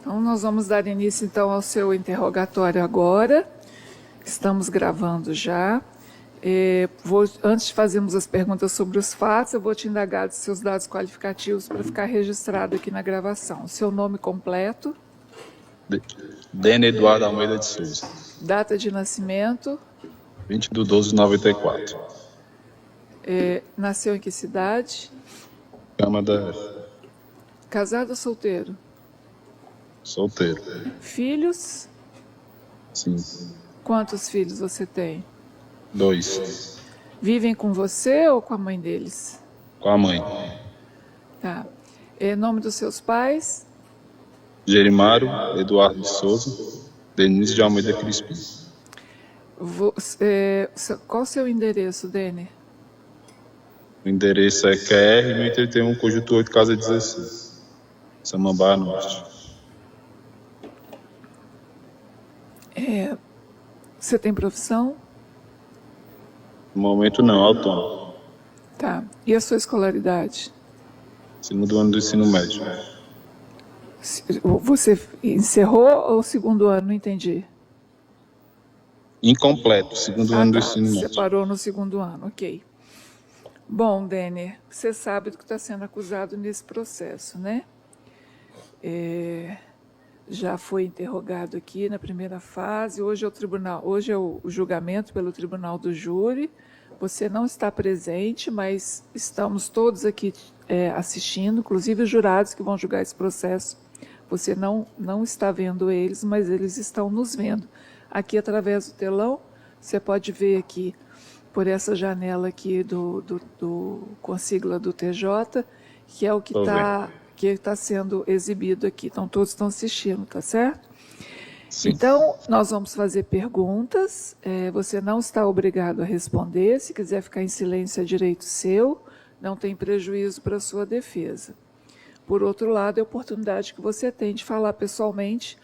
Então, nós vamos dar início, então, ao seu interrogatório agora. Estamos gravando já. Antes de fazermos as perguntas sobre os fatos, eu vou te indagar dos seus dados qualificativos para ficar registrado aqui na gravação. Seu nome completo. Dene Eduardo Almeida de Souza. Data de nascimento. 20/12/94. Nasceu em que cidade? Câmara. Casado ou solteiro? Solteiro. Filhos? Sim. Quantos filhos você tem? 2. Vivem com você ou com a mãe deles? Com a mãe. Tá. Nome dos seus pais? Gerimário Eduardo de Souza. Denise de Almeida Crispim. Qual o seu endereço, Dene? O endereço é QR 1031, Conjunto 8, Casa 16. Samambaia Norte. Você tem profissão? No momento não, autônomo. Tá. E a sua escolaridade? Segundo ano do ensino médio. Você encerrou ou segundo ano? Não entendi. Incompleto, segundo ano do ensino médio. Você parou no segundo ano, ok. Bom, Denner, você sabe do que está sendo acusado nesse processo, né? Já foi interrogado aqui na primeira fase, hoje é o julgamento pelo tribunal do júri. Você não está presente, mas estamos todos aqui assistindo, inclusive os jurados que vão julgar esse processo. Você não está vendo eles, mas eles estão nos vendo. Aqui através do telão, você pode ver aqui por essa janela aqui com a sigla do TJ, que é o que está sendo exibido aqui. Então, todos estão assistindo, tá certo? Sim. Então, nós vamos fazer perguntas. Você não está obrigado a responder. Se quiser ficar em silêncio, é direito seu. Não tem prejuízo para a sua defesa. Por outro lado, é a oportunidade que você tem de falar pessoalmente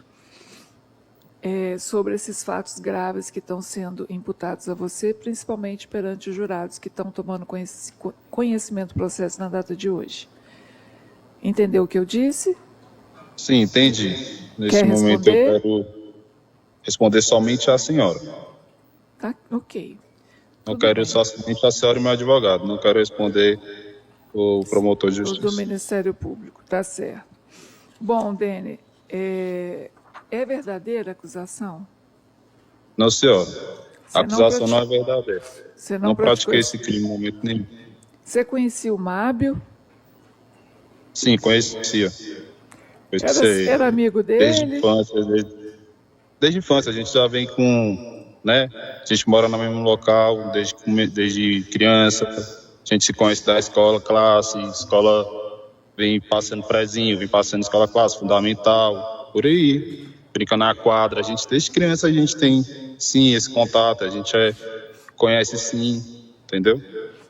sobre esses fatos graves que estão sendo imputados a você, principalmente perante os jurados que estão tomando conhecimento do processo na data de hoje. Entendeu o que eu disse? Sim, entendi. Nesse momento eu quero responder somente à senhora. Tá, ok. Não quero somente a senhora e meu advogado. Não quero responder o promotor de justiça. Do Ministério Público, tá certo. Bom, Dene, é verdadeira a acusação? Não, senhora. A acusação não é verdadeira. Você não pratiquei esse crime em momento nenhum. Você conhecia o Mábio? Sim, conhecia. Era amigo dele? Desde infância, a gente já vem com, né? A gente mora no mesmo local desde criança. A gente se conhece da escola, classe, escola vem passando prézinho, vem passando escola classe, fundamental, por aí. Brinca na quadra. A gente, desde criança, a gente tem, sim, esse contato. A gente conhece, sim, entendeu?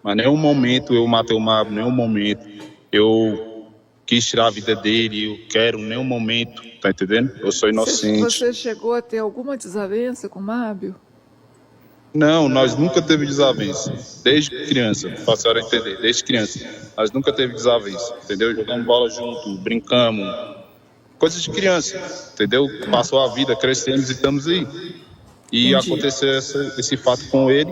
Mas nenhum momento eu matei o Mábio, nenhum momento eu quis tirar a vida dele, eu quero, em nenhum momento, tá entendendo? Eu sou inocente. Você chegou a ter alguma desavença com o Mábio? Não, nós nunca teve desavença, desde criança, para a senhora entender, desde criança, nós nunca teve desavença, entendeu? Jogamos bola junto, brincamos, coisas de criança, entendeu? Passou a vida, crescemos e estamos aí. E aconteceu esse fato com ele,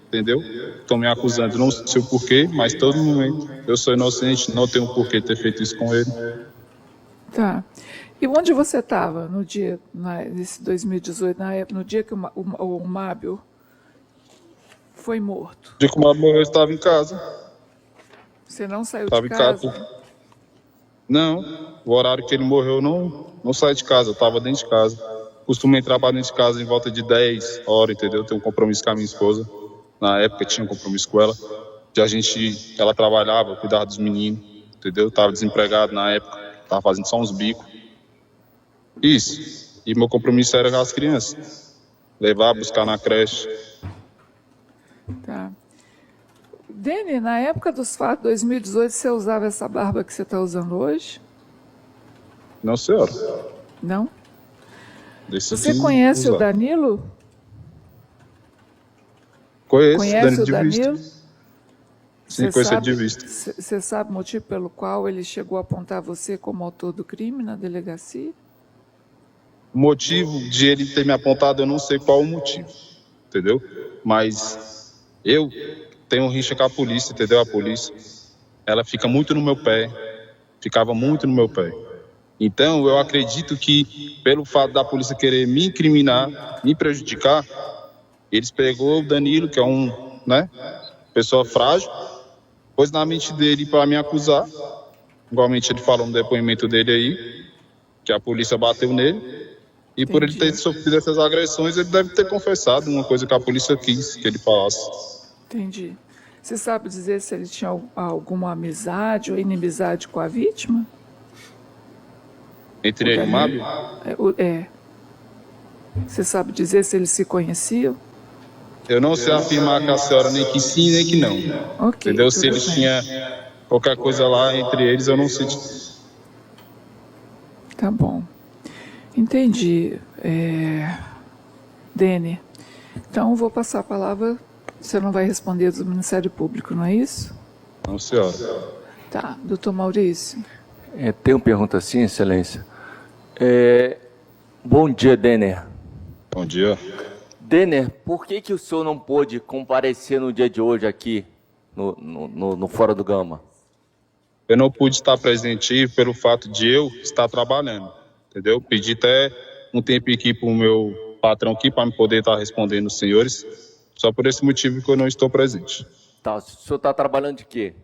entendeu? Estão me acusando, não sei o porquê, mas todo momento eu sou inocente, não tenho porquê ter feito isso com ele. Tá. E onde você estava no dia, nesse 2018, no dia que o Mábio foi morto? No dia que o Mábio morreu, eu estava em casa. Você não saiu de casa? Não, o horário que ele morreu, eu não saí de casa, eu estava dentro de casa. Costumo entrar para dentro de casa em volta de 10 horas, entendeu? Tenho um compromisso com a minha esposa. Na época tinha um compromisso com ela. Ela trabalhava, cuidava dos meninos, entendeu? Estava desempregado na época, estava fazendo só uns bicos. Isso. E meu compromisso era com as crianças. Levar, buscar na creche. Tá. Dene, na época dos fatos, 2018, você usava essa barba que você está usando hoje? Não, senhora. Não? Você conhece o Danilo? Conhece o Danilo? Sim, conheço de vista. Você sabe o motivo pelo qual ele chegou a apontar você como autor do crime na delegacia? O motivo de ele ter me apontado, eu não sei qual o motivo, entendeu? Mas eu tenho rixa com a polícia, entendeu? A polícia, ela fica muito no meu pé, ficava muito no meu pé. Então, eu acredito que, pelo fato da polícia querer me incriminar, me prejudicar, eles pegou o Danilo, que é pessoa frágil, pôs na mente dele para me acusar. Igualmente ele falou no depoimento dele aí, que a polícia bateu nele. E por ele ter sofrido essas agressões, ele deve ter confessado uma coisa que a polícia quis que ele falasse. Entendi. Você sabe dizer se ele tinha alguma amizade ou inimizade com a vítima? Entre ele e o Mábio? Você sabe dizer se eles se conheciam? Eu não sei afirmar com a senhora nem que sim, nem que não. Ok, entendeu? Se eles tinham qualquer coisa lá entre eles, eu não sei. Tá bom. Entendi, Dene. Então, vou passar a palavra. Você não vai responder do Ministério Público, não é isso? Não, senhora. Tá. Doutor Maurício. Tem uma pergunta sim, Excelência. Bom dia, Denner. Bom dia. Denner, por que o senhor não pôde comparecer no dia de hoje aqui, no Fora do Gama? Eu não pude estar presente pelo fato de eu estar trabalhando, entendeu? Pedi até um tempo aqui para o meu patrão aqui para me poder estar respondendo os senhores, só por esse motivo que eu não estou presente. Tá, o senhor está trabalhando de quê?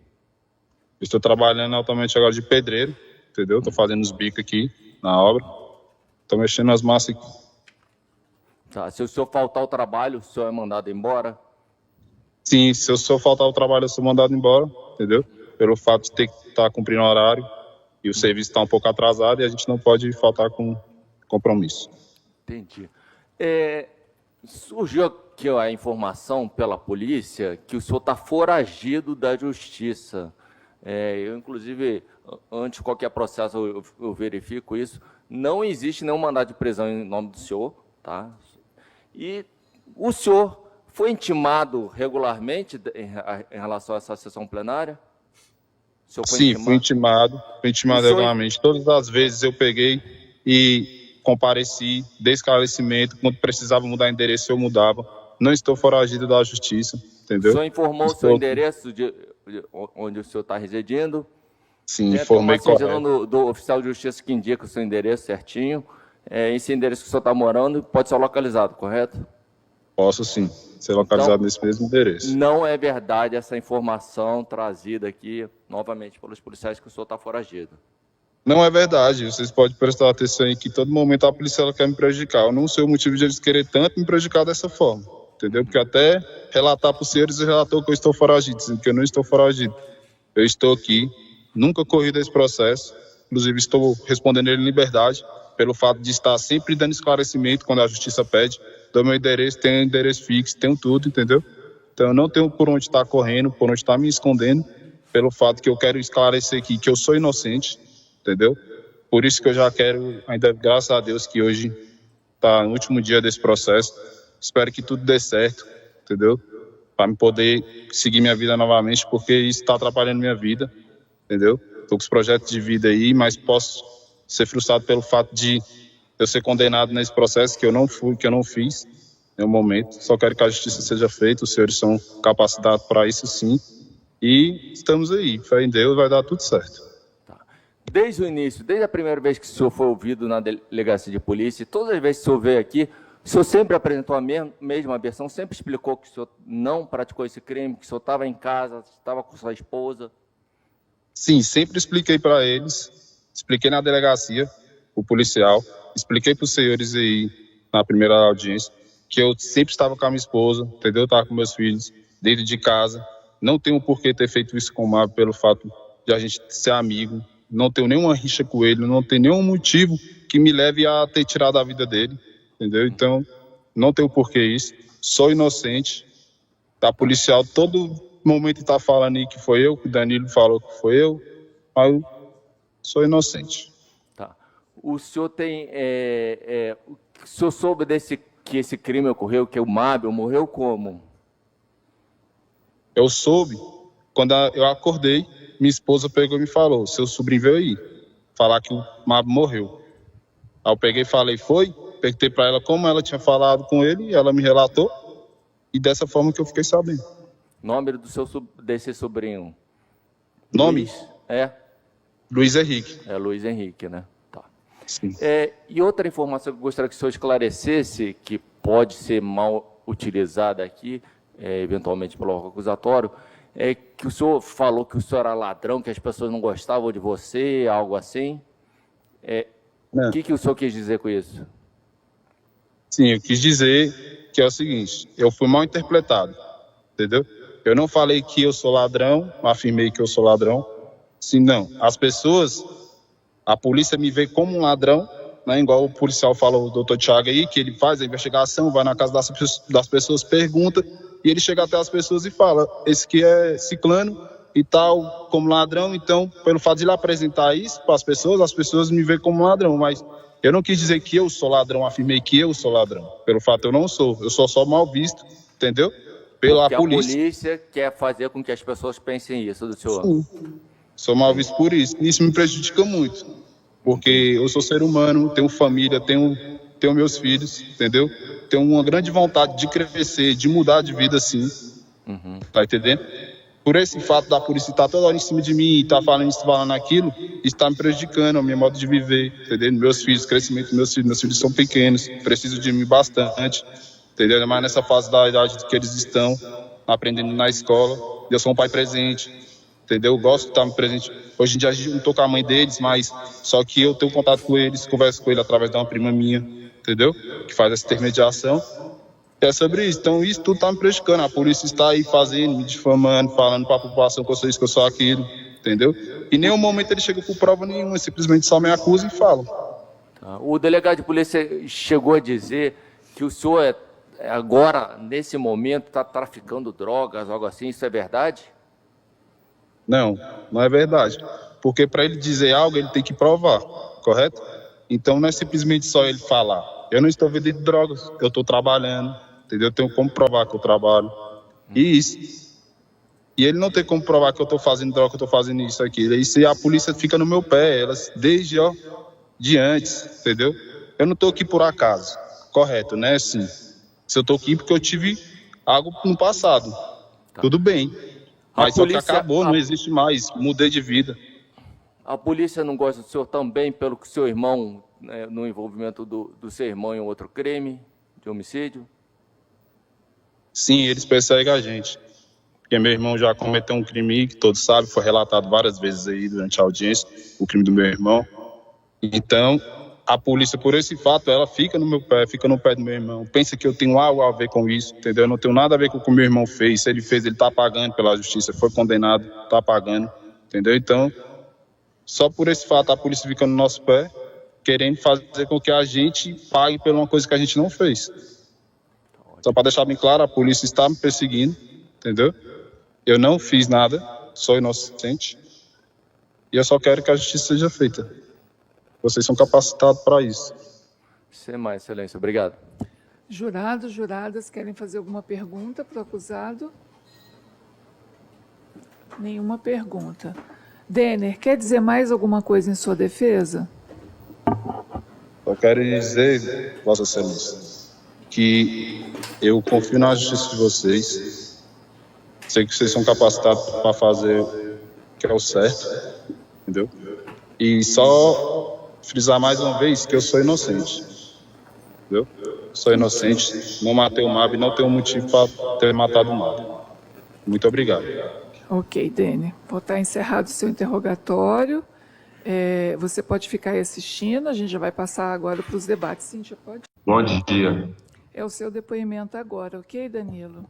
Estou trabalhando altamente agora de pedreiro, entendeu? Estou fazendo os bicos aqui na obra, estou mexendo nas massas aqui. Tá, se o senhor faltar ao trabalho, o senhor é mandado embora? Sim, se eu só faltar ao trabalho, eu sou mandado embora, entendeu? Pelo fato de ter que estar cumprindo o horário e o serviço está um pouco atrasado e a gente não pode faltar com compromisso. Entendi. Surgiu aqui a informação pela polícia que o senhor está foragido da justiça. Eu, inclusive, antes de qualquer processo, eu verifico isso. Não existe nenhum mandado de prisão em nome do senhor, tá? E o senhor foi intimado regularmente em relação a essa sessão plenária? Sim, fui intimado regularmente. Todas as vezes eu peguei e compareci, dei esclarecimento, quando precisava mudar endereço eu mudava. Não estou foragido da justiça, entendeu? O senhor informou o seu endereço de onde o senhor está residindo? Sim, informei correto. Do oficial de justiça que indica o seu endereço certinho. Esse endereço que o senhor está morando pode ser localizado, correto? Posso sim, ser localizado então, nesse mesmo endereço. Não é verdade essa informação trazida aqui, novamente, pelos policiais que o senhor está foragido. Não é verdade, vocês podem prestar atenção em que todo momento a polícia ela quer me prejudicar. Eu não sei o motivo de eles querer tanto me prejudicar dessa forma, entendeu? Porque até relatar para os senhores, eu relatou que eu estou foragido, dizendo que eu não estou foragido. Eu estou aqui, nunca corri desse processo, inclusive estou respondendo ele em liberdade, pelo fato de estar sempre dando esclarecimento quando a justiça pede. Dou meu endereço, tenho endereço fixo, tenho tudo, entendeu? Então eu não tenho por onde estar correndo, por onde estar me escondendo, pelo fato que eu quero esclarecer aqui que eu sou inocente, entendeu? Por isso que eu já quero, ainda graças a Deus, que hoje está no último dia desse processo. Espero que tudo dê certo, entendeu? Para me poder seguir minha vida novamente, porque isso está atrapalhando minha vida, entendeu? Estou com os projetos de vida aí, mas posso ser frustrado pelo fato de eu ser condenado nesse processo que eu não fui, que eu não fiz no momento. Só quero que a justiça seja feita, os senhores são capacitados para isso sim. E estamos aí, fé em Deus, vai dar tudo certo. Tá. Desde o início, desde a primeira vez que o senhor foi ouvido na delegacia de polícia, todas as vezes que o senhor veio aqui, o senhor sempre apresentou a mesma versão, sempre explicou que o senhor não praticou esse crime, que o senhor estava em casa, estava com sua esposa? Sim, sempre expliquei para eles, expliquei na delegacia, o policial, expliquei para os senhores aí na primeira audiência que eu sempre estava com a minha esposa, entendeu? Estava com meus filhos dentro de casa. Não tenho por que ter feito isso com o Mábio pelo fato de a gente ser amigo. Não tenho nenhuma rixa com ele, não tenho nenhum motivo que me leve a ter tirado a vida dele, entendeu? Então, não tenho por que isso. Sou inocente. Tá policial todo momento está falando aí que foi eu, que o Danilo falou que foi eu, mas eu sou inocente. Tá. O senhor tem... o senhor soube que esse crime ocorreu, que o Mábio morreu como? Eu soube, quando eu acordei, minha esposa pegou e me falou, seu sobrinho veio aí, falar que o Mábio morreu. Aí eu peguei e falei, foi? Perguntei para ela como ela tinha falado com ele, ela me relatou, e dessa forma que eu fiquei sabendo. Nome desse sobrinho? Nome? Luiz? É? Luiz Henrique. É Luiz Henrique, né? Tá. Sim. E outra informação que eu gostaria que o senhor esclarecesse, que pode ser mal utilizada aqui, eventualmente pelo órgão acusatório, é que o senhor falou que o senhor era ladrão, que as pessoas não gostavam de você, algo assim. O que o senhor quis dizer com isso? Sim, eu quis dizer que é o seguinte, eu fui mal interpretado, entendeu? Eu não falei que eu sou ladrão, afirmei que eu sou ladrão. Sim, não. As pessoas, a polícia me vê como um ladrão, né? Igual o policial falou, o doutor Thiago aí, que ele faz a investigação, vai na casa das pessoas, pergunta, e ele chega até as pessoas e fala, esse que é ciclano e tal, como ladrão. Então, pelo fato de ele apresentar isso para as pessoas me veem como ladrão, mas eu não quis dizer que eu sou ladrão, afirmei que eu sou ladrão. Pelo fato, eu não sou. Eu sou só mal visto, entendeu? Pela Porque polícia. A polícia quer fazer com que as pessoas pensem isso do senhor. Sim. Sou mal visto por isso. Isso me prejudica muito. Porque eu sou ser humano, tenho família, tenho meus filhos, entendeu? Tenho uma grande vontade de crescer, de mudar de vida, sim. Tá entendendo? Por esse fato da polícia estar toda hora em cima de mim, estar falando isso, falando aquilo, está me prejudicando, o meu modo de viver, entendeu? Meus filhos, crescimento dos meus filhos são pequenos, precisam de mim bastante, entendeu? Mas nessa fase da idade que eles estão, aprendendo na escola, eu sou um pai presente, entendeu? Eu gosto de estar presente. Hoje em dia eu não estou com a mãe deles, mas só que eu tenho contato com eles, converso com ele através de uma prima minha, entendeu? Que faz essa intermediação. É sobre isso. Então, isso tudo está me prejudicando. A polícia está aí fazendo, me difamando, falando para a população que eu sou isso, que eu sou aquilo, entendeu? E em nenhum momento ele chega com prova nenhuma, simplesmente só me acusa e fala. Tá. O delegado de polícia chegou a dizer que o senhor agora, nesse momento, está traficando drogas, algo assim. Isso é verdade? Não, não é verdade. Porque para ele dizer algo, ele tem que provar, correto? Então, não é simplesmente só ele falar. Eu não estou vendendo drogas, eu estou trabalhando, entendeu? Eu tenho como provar que eu trabalho. E isso. E ele não tem como provar que eu estou fazendo droga, que eu estou fazendo isso, aquilo. Isso e a polícia fica no meu pé, elas desde de antes, entendeu? Eu não estou aqui por acaso, correto, né? Assim, se eu estou aqui porque eu tive algo no passado, tudo bem. Mas só que acabou, não existe mais, mudei de vida. A polícia não gosta do senhor também pelo que o seu irmão, no envolvimento do seu irmão em outro crime de homicídio? Sim, eles perseguem a gente. Porque meu irmão já cometeu um crime que todos sabem, foi relatado várias vezes aí durante a audiência, o crime do meu irmão. Então, a polícia, por esse fato, ela fica no meu pé, fica no pé do meu irmão. Pensa que eu tenho algo a ver com isso, entendeu? Eu não tenho nada a ver com o que o meu irmão fez. Se ele fez, ele está pagando pela justiça, foi condenado, está pagando, entendeu? Então, só por esse fato, a polícia fica no nosso pé, querendo fazer com que a gente pague por uma coisa que a gente não fez. Só para deixar bem claro, a polícia está me perseguindo, entendeu? Eu não fiz nada, sou inocente. E eu só quero que a justiça seja feita. Vocês são capacitados para isso. Sem mais, excelência. Obrigado. Jurados, juradas, querem fazer alguma pergunta para o acusado? Nenhuma pergunta. Denner, quer dizer mais alguma coisa em sua defesa? Eu quero dizer, Vossa Excelência, que eu confio na justiça de vocês. Sei que vocês são capacitados para fazer o que é o certo, entendeu? E só frisar mais uma vez que eu sou inocente, entendeu? Sou inocente, não matei o Mab, não tenho motivo para ter matado o Mab. Muito obrigado. Ok, Denner. Vou estar encerrado o seu interrogatório. Você pode ficar aí assistindo, a gente já vai passar agora para os debates. Cíntia, pode? Bom dia. É o seu depoimento agora, ok, Danilo?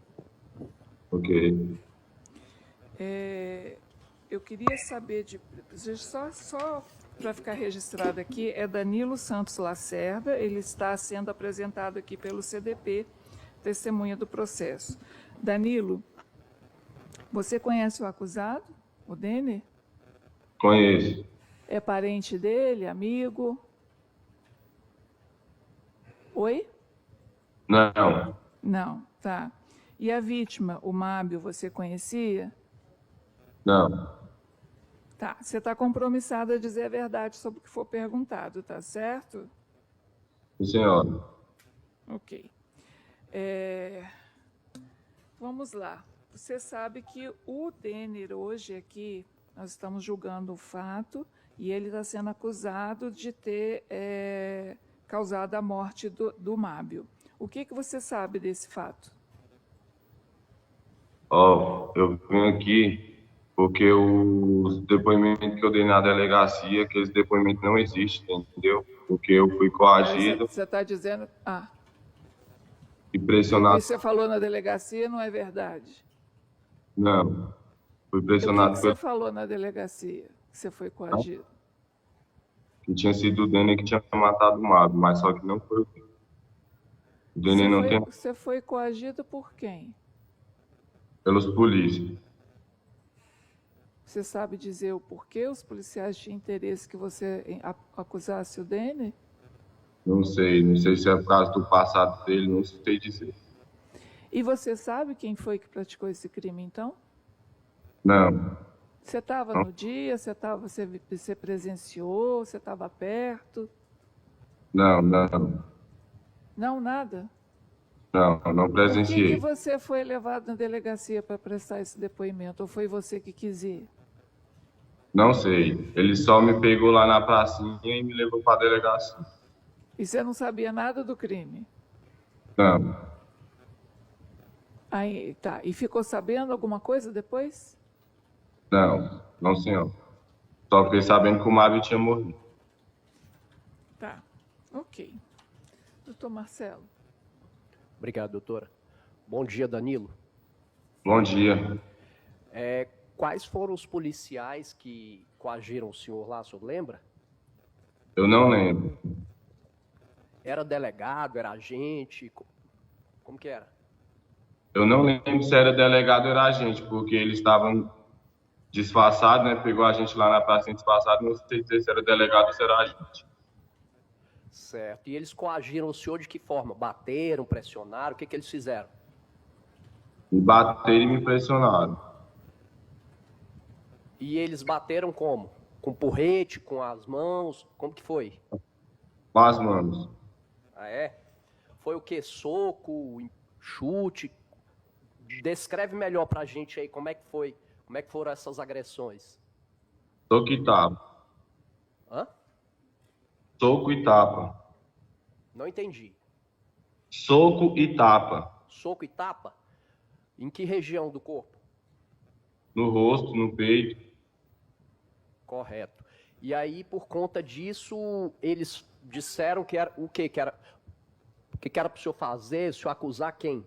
Ok. Eu queria saber, só para ficar registrado aqui, é Danilo Santos Lacerda, ele está sendo apresentado aqui pelo CDP, testemunha do processo. Danilo, você conhece o acusado, o Denner? Conheço. É parente dele, amigo? Oi? Não. Não, tá. E a vítima, o Mábio, você conhecia? Não. Tá. Você está compromissado a dizer a verdade sobre o que for perguntado, tá certo? Sim, senhora. Ok. Vamos lá. Você sabe que o Denner hoje aqui, nós estamos julgando o fato e ele está sendo acusado de ter causado a morte do Mábio. O que você sabe desse fato? Ó, eu vim aqui porque os depoimentos que eu dei na delegacia, aqueles depoimentos não existem, entendeu? Porque eu fui coagido Você está dizendo... e que o pressionado. que você falou na delegacia não é verdade. Não, fui O que pressionado você pelo falou na delegacia que você foi coagido? que tinha sido o Denner que tinha matado o Mábio, mas só que não foi o Denner. O Denner não tem Você foi coagido por quem? pelos polícias. Você sabe dizer o porquê os policiais tinham interesse que você acusasse o Denner? Não sei se é por causa do passado dele, não sei dizer. E você sabe quem foi que praticou esse crime, então? Não, Você estava no dia, você presenciou, você estava perto? não, Não, nada? não Por que presenciei. você foi levado na delegacia para prestar esse depoimento? Ou foi você que quis ir? Não sei. Ele só me pegou lá na pracinha e me levou para a delegacia. E você não sabia nada do crime? Não, Aí, tá. E ficou sabendo alguma coisa depois? não, senhor. Só fiquei sabendo que o Mábio tinha morrido. Tá. Ok. Doutor Marcelo. Obrigado, doutora. Bom dia, Danilo. Bom dia. Quais foram os policiais que coagiram o senhor lá, o senhor lembra? Eu não lembro. Era delegado, era agente? Como que era? Eu não lembro se era delegado ou era agente, porque eles estavam disfarçados, né? Pegou a gente lá na praça disfarçado, não sei dizer se era delegado ou se era agente. Certo. E eles coagiram o senhor de que forma? Bateram, pressionaram? O que eles fizeram? Me bateram e me pressionaram. E eles bateram como? Com porrete, com as mãos? Como que foi? Com as mãos. Ah, é? Foi o quê? Soco, chute? Descreve melhor pra gente aí como é que foi, como é que foram essas agressões. Soco e tapa. Hã? Soco e tapa. Não entendi. Soco e tapa. Soco e tapa? Em que região do corpo? No rosto, no peito. Correto. E aí, por conta disso, eles disseram que era o quê? O que era para o senhor fazer? O senhor acusar quem?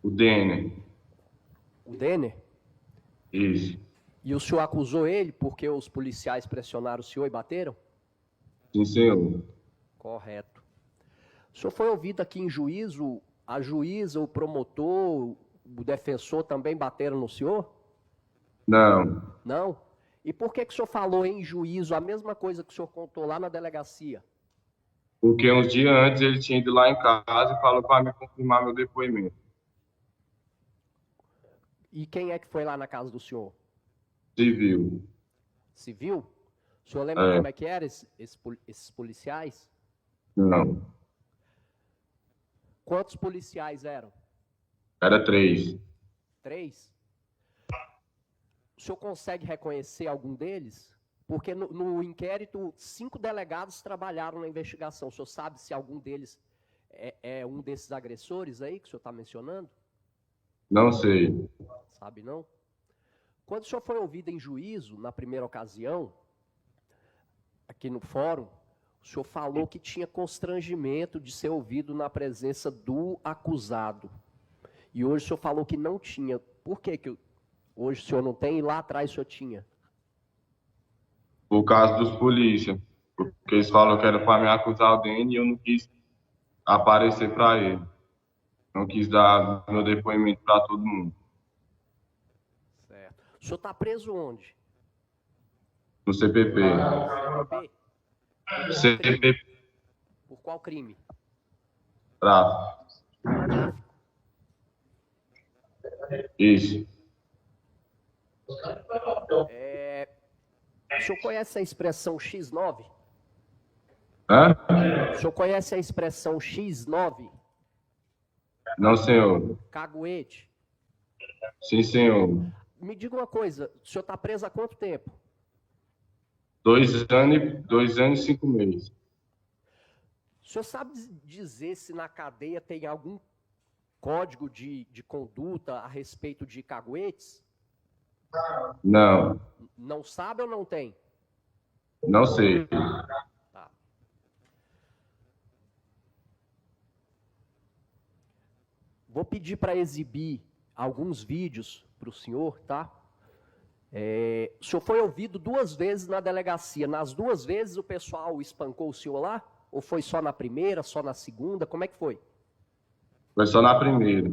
O Denner. O Denner? Isso. E o senhor acusou ele porque os policiais pressionaram o senhor e bateram? Sim, senhor. Correto. O senhor foi ouvido aqui em juízo, a juíza, o promotor, o defensor também bateram no senhor? Não. Não? E por que o senhor falou em juízo a mesma coisa que o senhor contou lá na delegacia? Porque uns dias antes ele tinha ido lá em casa e falou para me confirmar meu depoimento. E quem é que foi lá na casa do senhor? Civil. Civil? O senhor lembra como é que eram esses policiais? Não. Quantos policiais eram? Era 3. 3? O senhor consegue reconhecer algum deles? Porque no inquérito, 5 delegados trabalharam na investigação. O senhor sabe se algum deles é um desses agressores aí que o senhor está mencionando? Não sei. Sabe não? Quando o senhor foi ouvido em juízo, na primeira ocasião, aqui no fórum, o senhor falou que tinha constrangimento de ser ouvido na presença do acusado. E hoje o senhor falou que não tinha. Por que hoje o senhor não tem e lá atrás o senhor tinha? Por causa dos polícias. Porque eles falaram que era para me acusar o Denner e eu não quis aparecer para ele. Não quis dar meu depoimento para todo mundo. Certo. O senhor está preso onde? No CPP. CPP. CPP. Por qual crime? Tráfico. Isso. O senhor conhece a expressão X9? Hã? O senhor conhece a expressão X9? Não, senhor. Caguete. Sim, senhor. Me diga uma coisa, o senhor está preso há quanto tempo? 2 anos e 5 meses. O senhor sabe dizer se na cadeia tem algum código de conduta a respeito de caguetes? Não, Não sabe ou não tem? não sei. Tá. Vou pedir para exibir alguns vídeos para o senhor, tá? O senhor foi ouvido 2 vezes na delegacia. Nas 2 vezes o pessoal espancou o senhor lá? Ou foi só na primeira, só na segunda? Como é que foi? Foi só na primeira.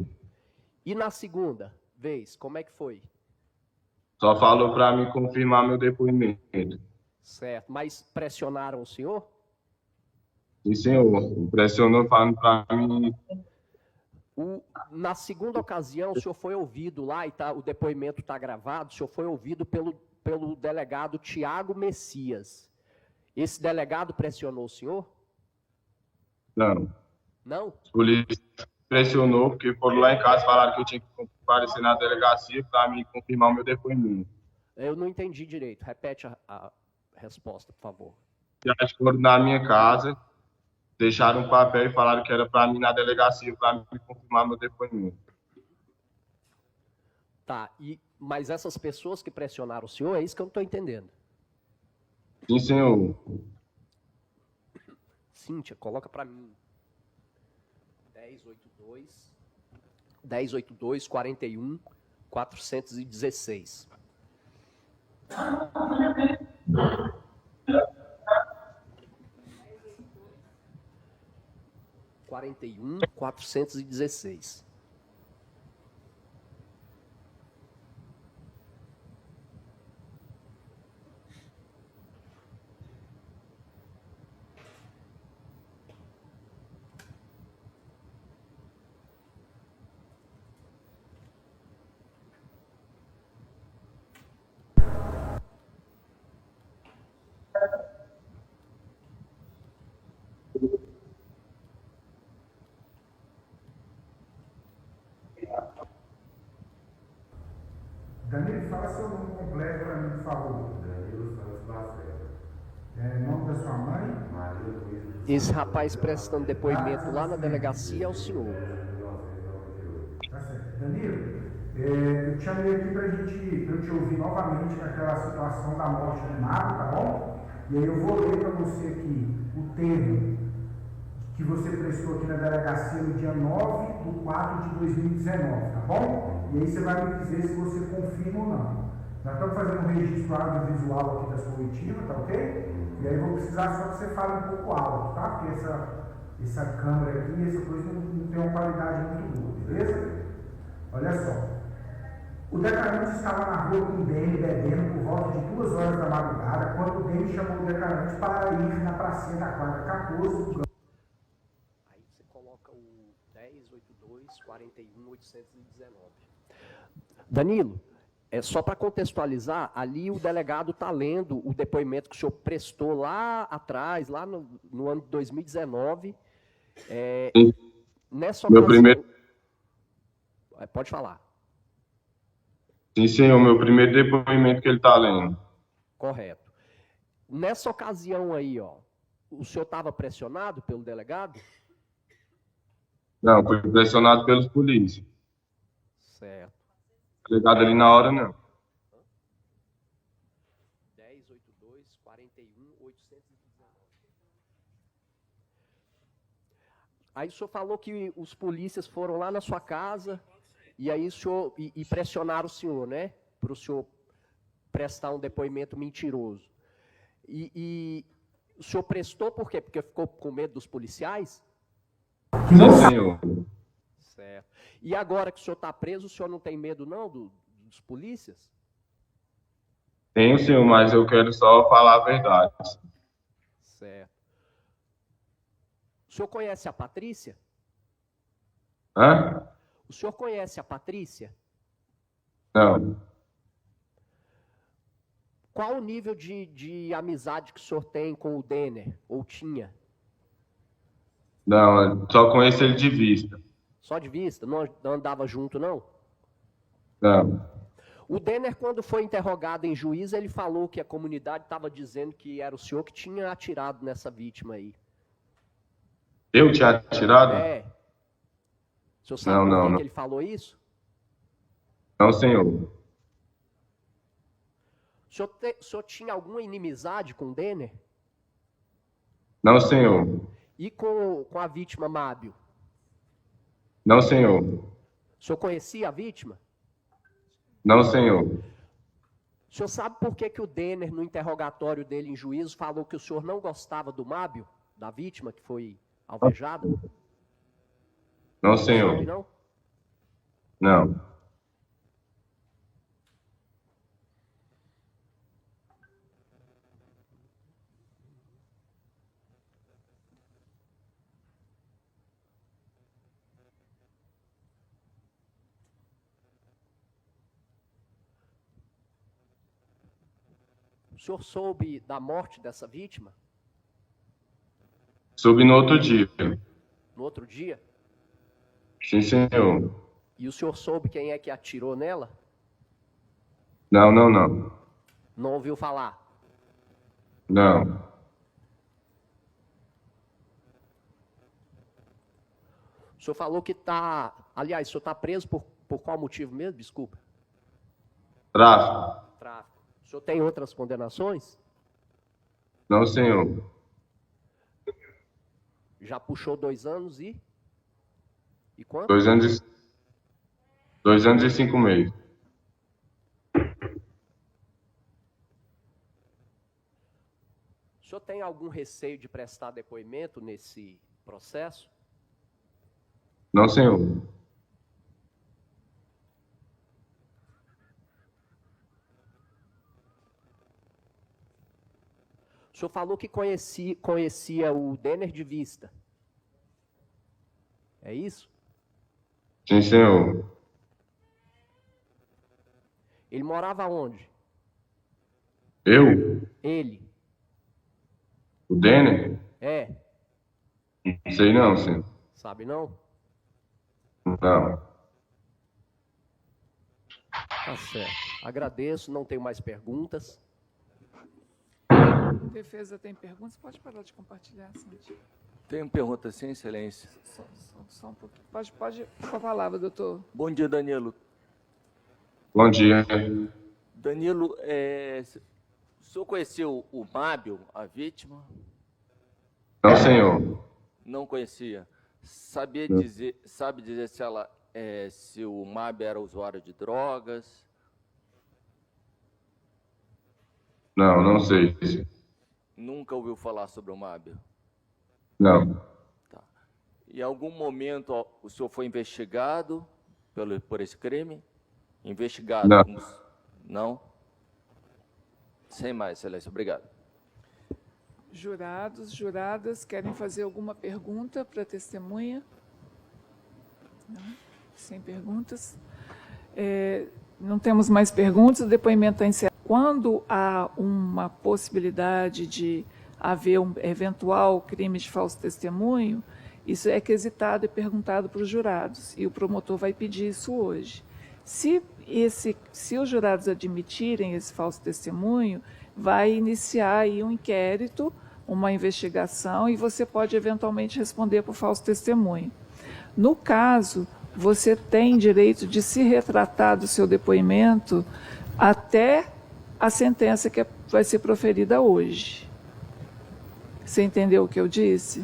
E na segunda vez, como é que foi? Só falou para mim confirmar meu depoimento. Certo. Mas pressionaram o senhor? Sim, senhor. Impressionou falando para mim. Na segunda ocasião, o senhor foi ouvido lá, e o depoimento está gravado, o senhor foi ouvido pelo delegado Tiago Messias. Esse delegado pressionou o senhor? Não. Não? Os polícias pressionou porque foram lá em casa e falaram que eu tinha que comparecer na delegacia para me confirmar o meu depoimento. Eu não entendi direito. Repete a resposta, por favor. Eles foram na minha casa, deixaram um papel e falaram que era para mim na delegacia para me confirmar meu depoimento. Tá, mas essas pessoas que pressionaram o senhor, é isso que eu não estou entendendo. Sim, senhor. Cíntia, coloca para mim. 1082 41 416. (41 416). Danilo, fala seu nome completo para mim, por favor. Danilo Santos Lacerda. Nome da sua mãe? Maria Luísa. Esse rapaz prestando depoimento lá na delegacia é o senhor. Tá certo. Danilo, eu te chamei aqui para eu te ouvir novamente naquela situação da morte do Mago, tá bom? E aí eu vou ler para você aqui o termo que você prestou aqui na delegacia no dia 9/4/2019, tá bom? E aí você vai me dizer se você confirma ou não. Nós estamos fazendo um registro audiovisual aqui da sua oitiva, tá ok? E aí eu vou precisar só que você fale um pouco alto, tá? Porque essa câmera aqui, essa coisa não tem uma qualidade muito boa, beleza? Olha só. O declarante estava na rua com o Dene bebendo por volta de 2 horas da madrugada, quando o Dene chamou o declarante para ir na pracinha da quadra 14 do Aí você coloca o 1082 41 819. Danilo, só para contextualizar, ali o delegado está lendo o depoimento que o senhor prestou lá atrás, lá no ano de 2019. Nessa Meu ocasião... primeiro... Pode falar. Sim, senhor. Meu primeiro depoimento que ele está lendo. Correto. Nessa ocasião aí, ó, o senhor estava pressionado pelo delegado? Não, fui pressionado pelos polícias. Certo. Delegado ali na hora, não. 1082 41 819. Aí o senhor falou que os polícias foram lá na sua casa e aí o senhor e pressionaram o senhor, né? Para o senhor prestar um depoimento mentiroso. E o senhor prestou por quê? Porque ficou com medo dos policiais? Sim, senhor. Certo. E agora que o senhor está preso, o senhor não tem medo, não, dos polícias? Tenho, senhor, mas eu quero só falar a verdade. Certo. O senhor conhece a Patrícia? Hã? O senhor conhece a Patrícia? Não. Qual o nível de amizade que o senhor tem com o Denner, ou tinha? Não, só conheço ele de vista. Só de vista? Não andava junto, não? Não. O Denner, quando foi interrogado em juízo, ele falou que a comunidade estava dizendo que era o senhor que tinha atirado nessa vítima aí. Eu tinha atirado? É. O senhor sabe por que ele falou isso? Não, senhor. O senhor tinha alguma inimizade com o Denner? Não, senhor. E com a vítima Mábio? Não, senhor. O senhor conhecia a vítima? Não, senhor. O senhor sabe por que o Denner, no interrogatório dele em juízo, falou que o senhor não gostava do Mábio, da vítima que foi alvejada? Não, senhor. Sabe, não? Não. O senhor soube da morte dessa vítima? Soube no outro dia. No outro dia? Sim, senhor. E o senhor soube quem é que atirou nela? Não, não, não. Não ouviu falar? Não. O senhor falou que está... Aliás, o senhor está preso por qual motivo mesmo? Desculpa. Tráfico. Tráfico. O senhor tem outras condenações? Não, senhor. Já puxou 2 anos e... E quanto? 2 anos e 5 meses. O senhor tem algum receio de prestar depoimento nesse processo? Não, senhor. O senhor falou que conhecia o Denner de vista. É isso? Sim, senhor. Ele morava onde? Eu? Ele. O Denner? É. Não sei não, senhor. Sabe não? Não. Tá certo. Agradeço, não tenho mais perguntas. Defesa tem perguntas? Pode parar de compartilhar, Sandy. Tem pergunta sim, excelência. Só um pouquinho. Pode com a palavra, doutor. Bom dia, Danilo. Bom dia. Danilo, o senhor conheceu o Mábio, a vítima? Não, senhor. Não conhecia. Sabe dizer se o Mábio era usuário de drogas? Não, não sei. Nunca ouviu falar sobre o Mábio? Não. Tá. Em algum momento o senhor foi investigado por esse crime? Investigado? Não. Não? Sem mais, excelência. Obrigado. Jurados, juradas, querem fazer alguma pergunta para a testemunha? Não? Sem perguntas. Não temos mais perguntas, o depoimento está encerrado. Quando há uma possibilidade de haver um eventual crime de falso testemunho, isso é quesitado e perguntado para os jurados, e o promotor vai pedir isso hoje. Se os jurados admitirem esse falso testemunho, vai iniciar aí um inquérito, uma investigação, e você pode eventualmente responder por falso testemunho. No caso, você tem direito de se retratar do seu depoimento até a sentença que vai ser proferida hoje. Você entendeu o que eu disse?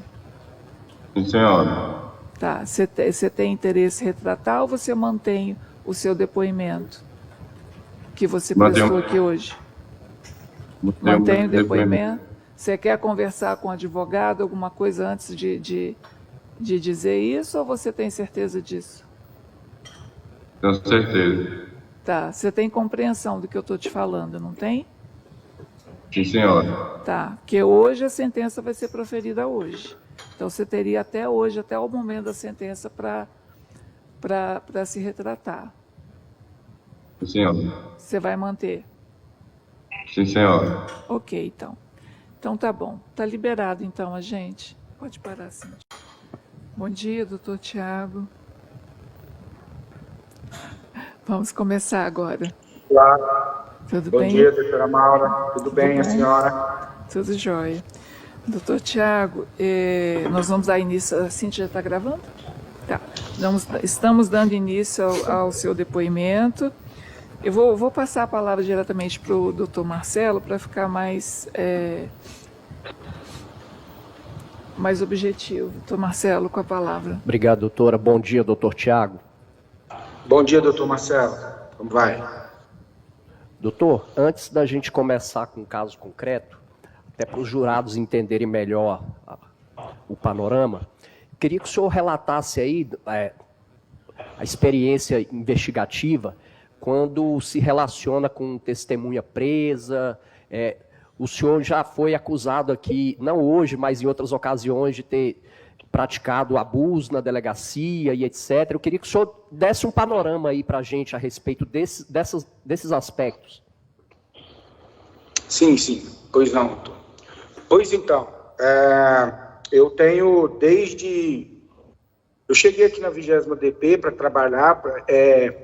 Sim, senhora. Tá. Você tem interesse em retratar ou você mantém o seu depoimento que você prestou aqui hoje? Mantém o depoimento? Você quer conversar com o advogado, alguma coisa antes de dizer isso, ou você tem certeza disso? Tenho certeza. Tá. Você tem compreensão do que eu estou te falando, não tem? Sim, senhora. Tá. Porque hoje a sentença vai ser proferida hoje. Então você teria até hoje, até o momento da sentença, para se retratar. Sim, senhora. Você vai manter? Sim, senhora. Ok, então. Então tá bom. Tá liberado então a gente. Pode parar, Cintia. Bom dia, doutor Tiago. Vamos começar agora. Olá. Tudo Bom bem? dia, doutora Maura. Tudo bem, a senhora? Tudo jóia. Doutor Tiago, nós vamos dar início... A Cíntia já está gravando? Tá. Estamos dando início ao seu depoimento. Eu vou passar a palavra diretamente para o doutor Marcelo para ficar mais objetivo. Doutor Marcelo, com a palavra. Obrigado, doutora. Bom dia, doutor Tiago. Bom dia, doutor Marcelo. Como vai? Doutor, antes da gente começar com um caso concreto, até para os jurados entenderem melhor o panorama, queria que o senhor relatasse aí a experiência investigativa quando se relaciona com testemunha presa. O senhor já foi acusado aqui, não hoje, mas em outras ocasiões, de ter praticado abuso na delegacia e etc. Eu queria que o senhor desse um panorama aí para a gente a respeito desses aspectos. Sim. Pois não, doutor. Pois então, eu tenho Eu cheguei aqui na 20ª DP para trabalhar,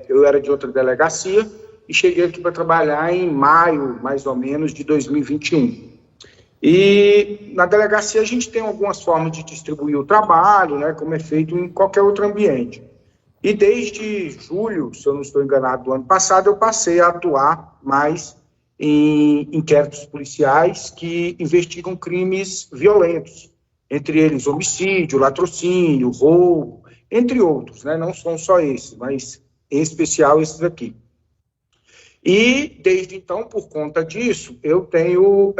eu era de outra delegacia, e cheguei aqui para trabalhar em maio, mais ou menos, de 2021. E na delegacia a gente tem algumas formas de distribuir o trabalho, né, como é feito em qualquer outro ambiente. E desde julho, se eu não estou enganado, do ano passado, eu passei a atuar mais em inquéritos policiais que investigam crimes violentos, entre eles homicídio, latrocínio, roubo, entre outros, né? Não são só esses, mas em especial esses aqui. E, desde então, por conta disso, eu tenho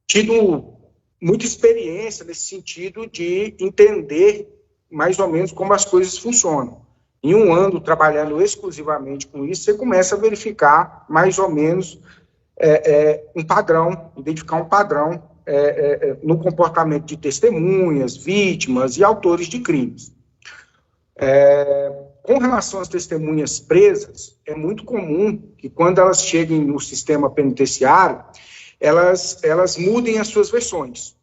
tido muita experiência nesse sentido de entender mais ou menos como as coisas funcionam. Em um ano trabalhando exclusivamente com isso, você começa a verificar mais ou menos um padrão, identificar um padrão no comportamento de testemunhas, vítimas e autores de crimes. Com relação às testemunhas presas, é muito comum que quando elas cheguem no sistema penitenciário, elas mudem as suas versões.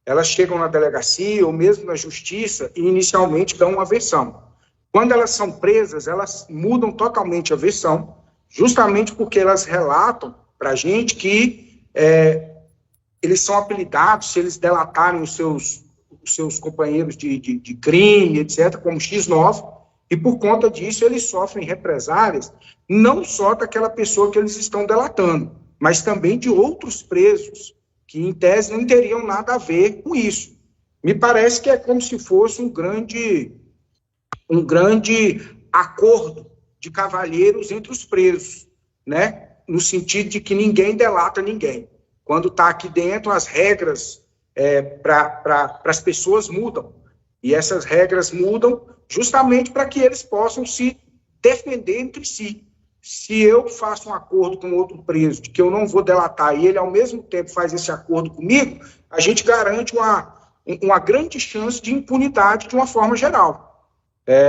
Elas chegam na delegacia ou mesmo na justiça e inicialmente dão uma versão. Quando elas são presas, elas mudam totalmente a versão, justamente porque elas relatam para a gente que eles são apelidados, se eles delatarem os seus companheiros de crime, etc., como X9, e por conta disso eles sofrem represálias, não só daquela pessoa que eles estão delatando, mas também de outros presos, que em tese não teriam nada a ver com isso. Me parece que é como se fosse um grande acordo de cavalheiros entre os presos, né? No sentido de que ninguém delata ninguém. Quando está aqui dentro, as regras para as pessoas mudam. E essas regras mudam justamente para que eles possam se defender entre si. Se eu faço um acordo com outro preso de que eu não vou delatar e ele, ao mesmo tempo, faz esse acordo comigo, a gente garante uma grande chance de impunidade de uma forma geral.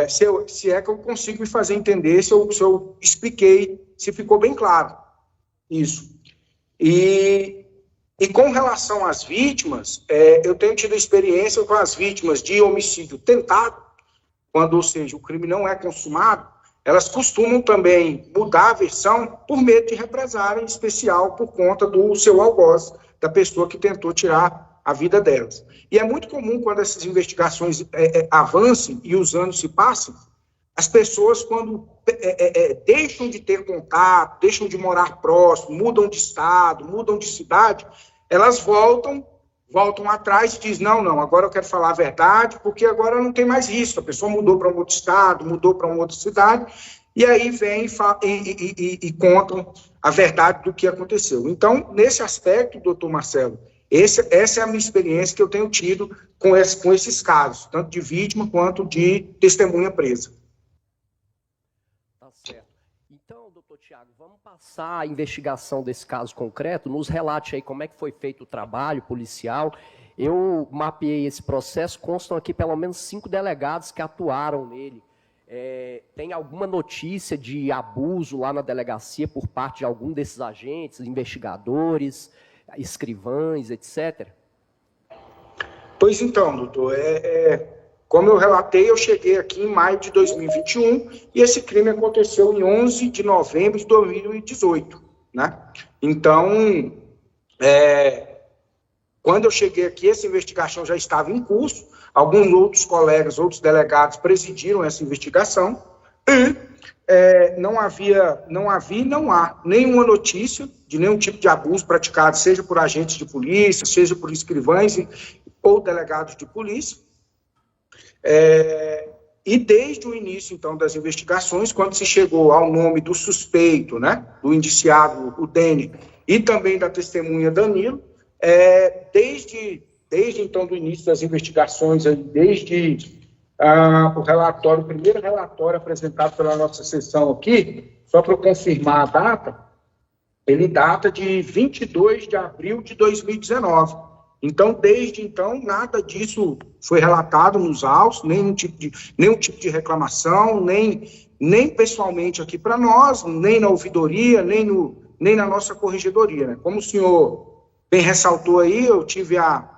Se é que eu consigo me fazer entender, se eu expliquei, se ficou bem claro isso. E com relação às vítimas, eu tenho tido experiência com as vítimas de homicídio tentado, quando, ou seja, o crime não é consumado, elas costumam também mudar a versão por medo de represália, em especial por conta do seu algoz, da pessoa que tentou tirar a vida delas. E é muito comum, quando essas investigações avancem e os anos se passem, as pessoas, quando deixam de ter contato, deixam de morar próximo, mudam de estado, mudam de cidade, elas voltam atrás e dizem, não, agora eu quero falar a verdade, porque agora não tem mais risco, a pessoa mudou para um outro estado, mudou para uma outra cidade, e aí vem e contam a verdade do que aconteceu. Então, nesse aspecto, doutor Marcelo, essa é a minha experiência que eu tenho tido com esses casos, tanto de vítima quanto de testemunha presa. Tá certo. Então, doutor Tiago, vamos passar a investigação desse caso concreto, nos relate aí como é que foi feito o trabalho policial. Eu mapeei esse processo, constam aqui pelo menos 5 delegados que atuaram nele. Tem alguma notícia de abuso lá na delegacia por parte de algum desses agentes, investigadores, escrivães, etc.? Pois então, doutor, como eu relatei, eu cheguei aqui em maio de 2021 e esse crime aconteceu em 11 de novembro de 2018, né? Então, quando eu cheguei aqui, essa investigação já estava em curso, alguns outros colegas, outros delegados presidiram essa investigação e não há nenhuma notícia de nenhum tipo de abuso praticado, seja por agentes de polícia, seja por escrivães ou delegados de polícia. E desde o início, então, das investigações, quando se chegou ao nome do suspeito, né, do indiciado, o Dene, e também da testemunha Danilo, desde então do início das investigações, desde o primeiro relatório apresentado pela nossa sessão aqui, só para eu confirmar a data, ele data de 22 de abril de 2019. Então, desde então, nada disso foi relatado nos autos, nenhum tipo de reclamação, nem pessoalmente aqui para nós, nem na ouvidoria, nem na nossa corregedoria, né? Como o senhor bem ressaltou aí, eu tive a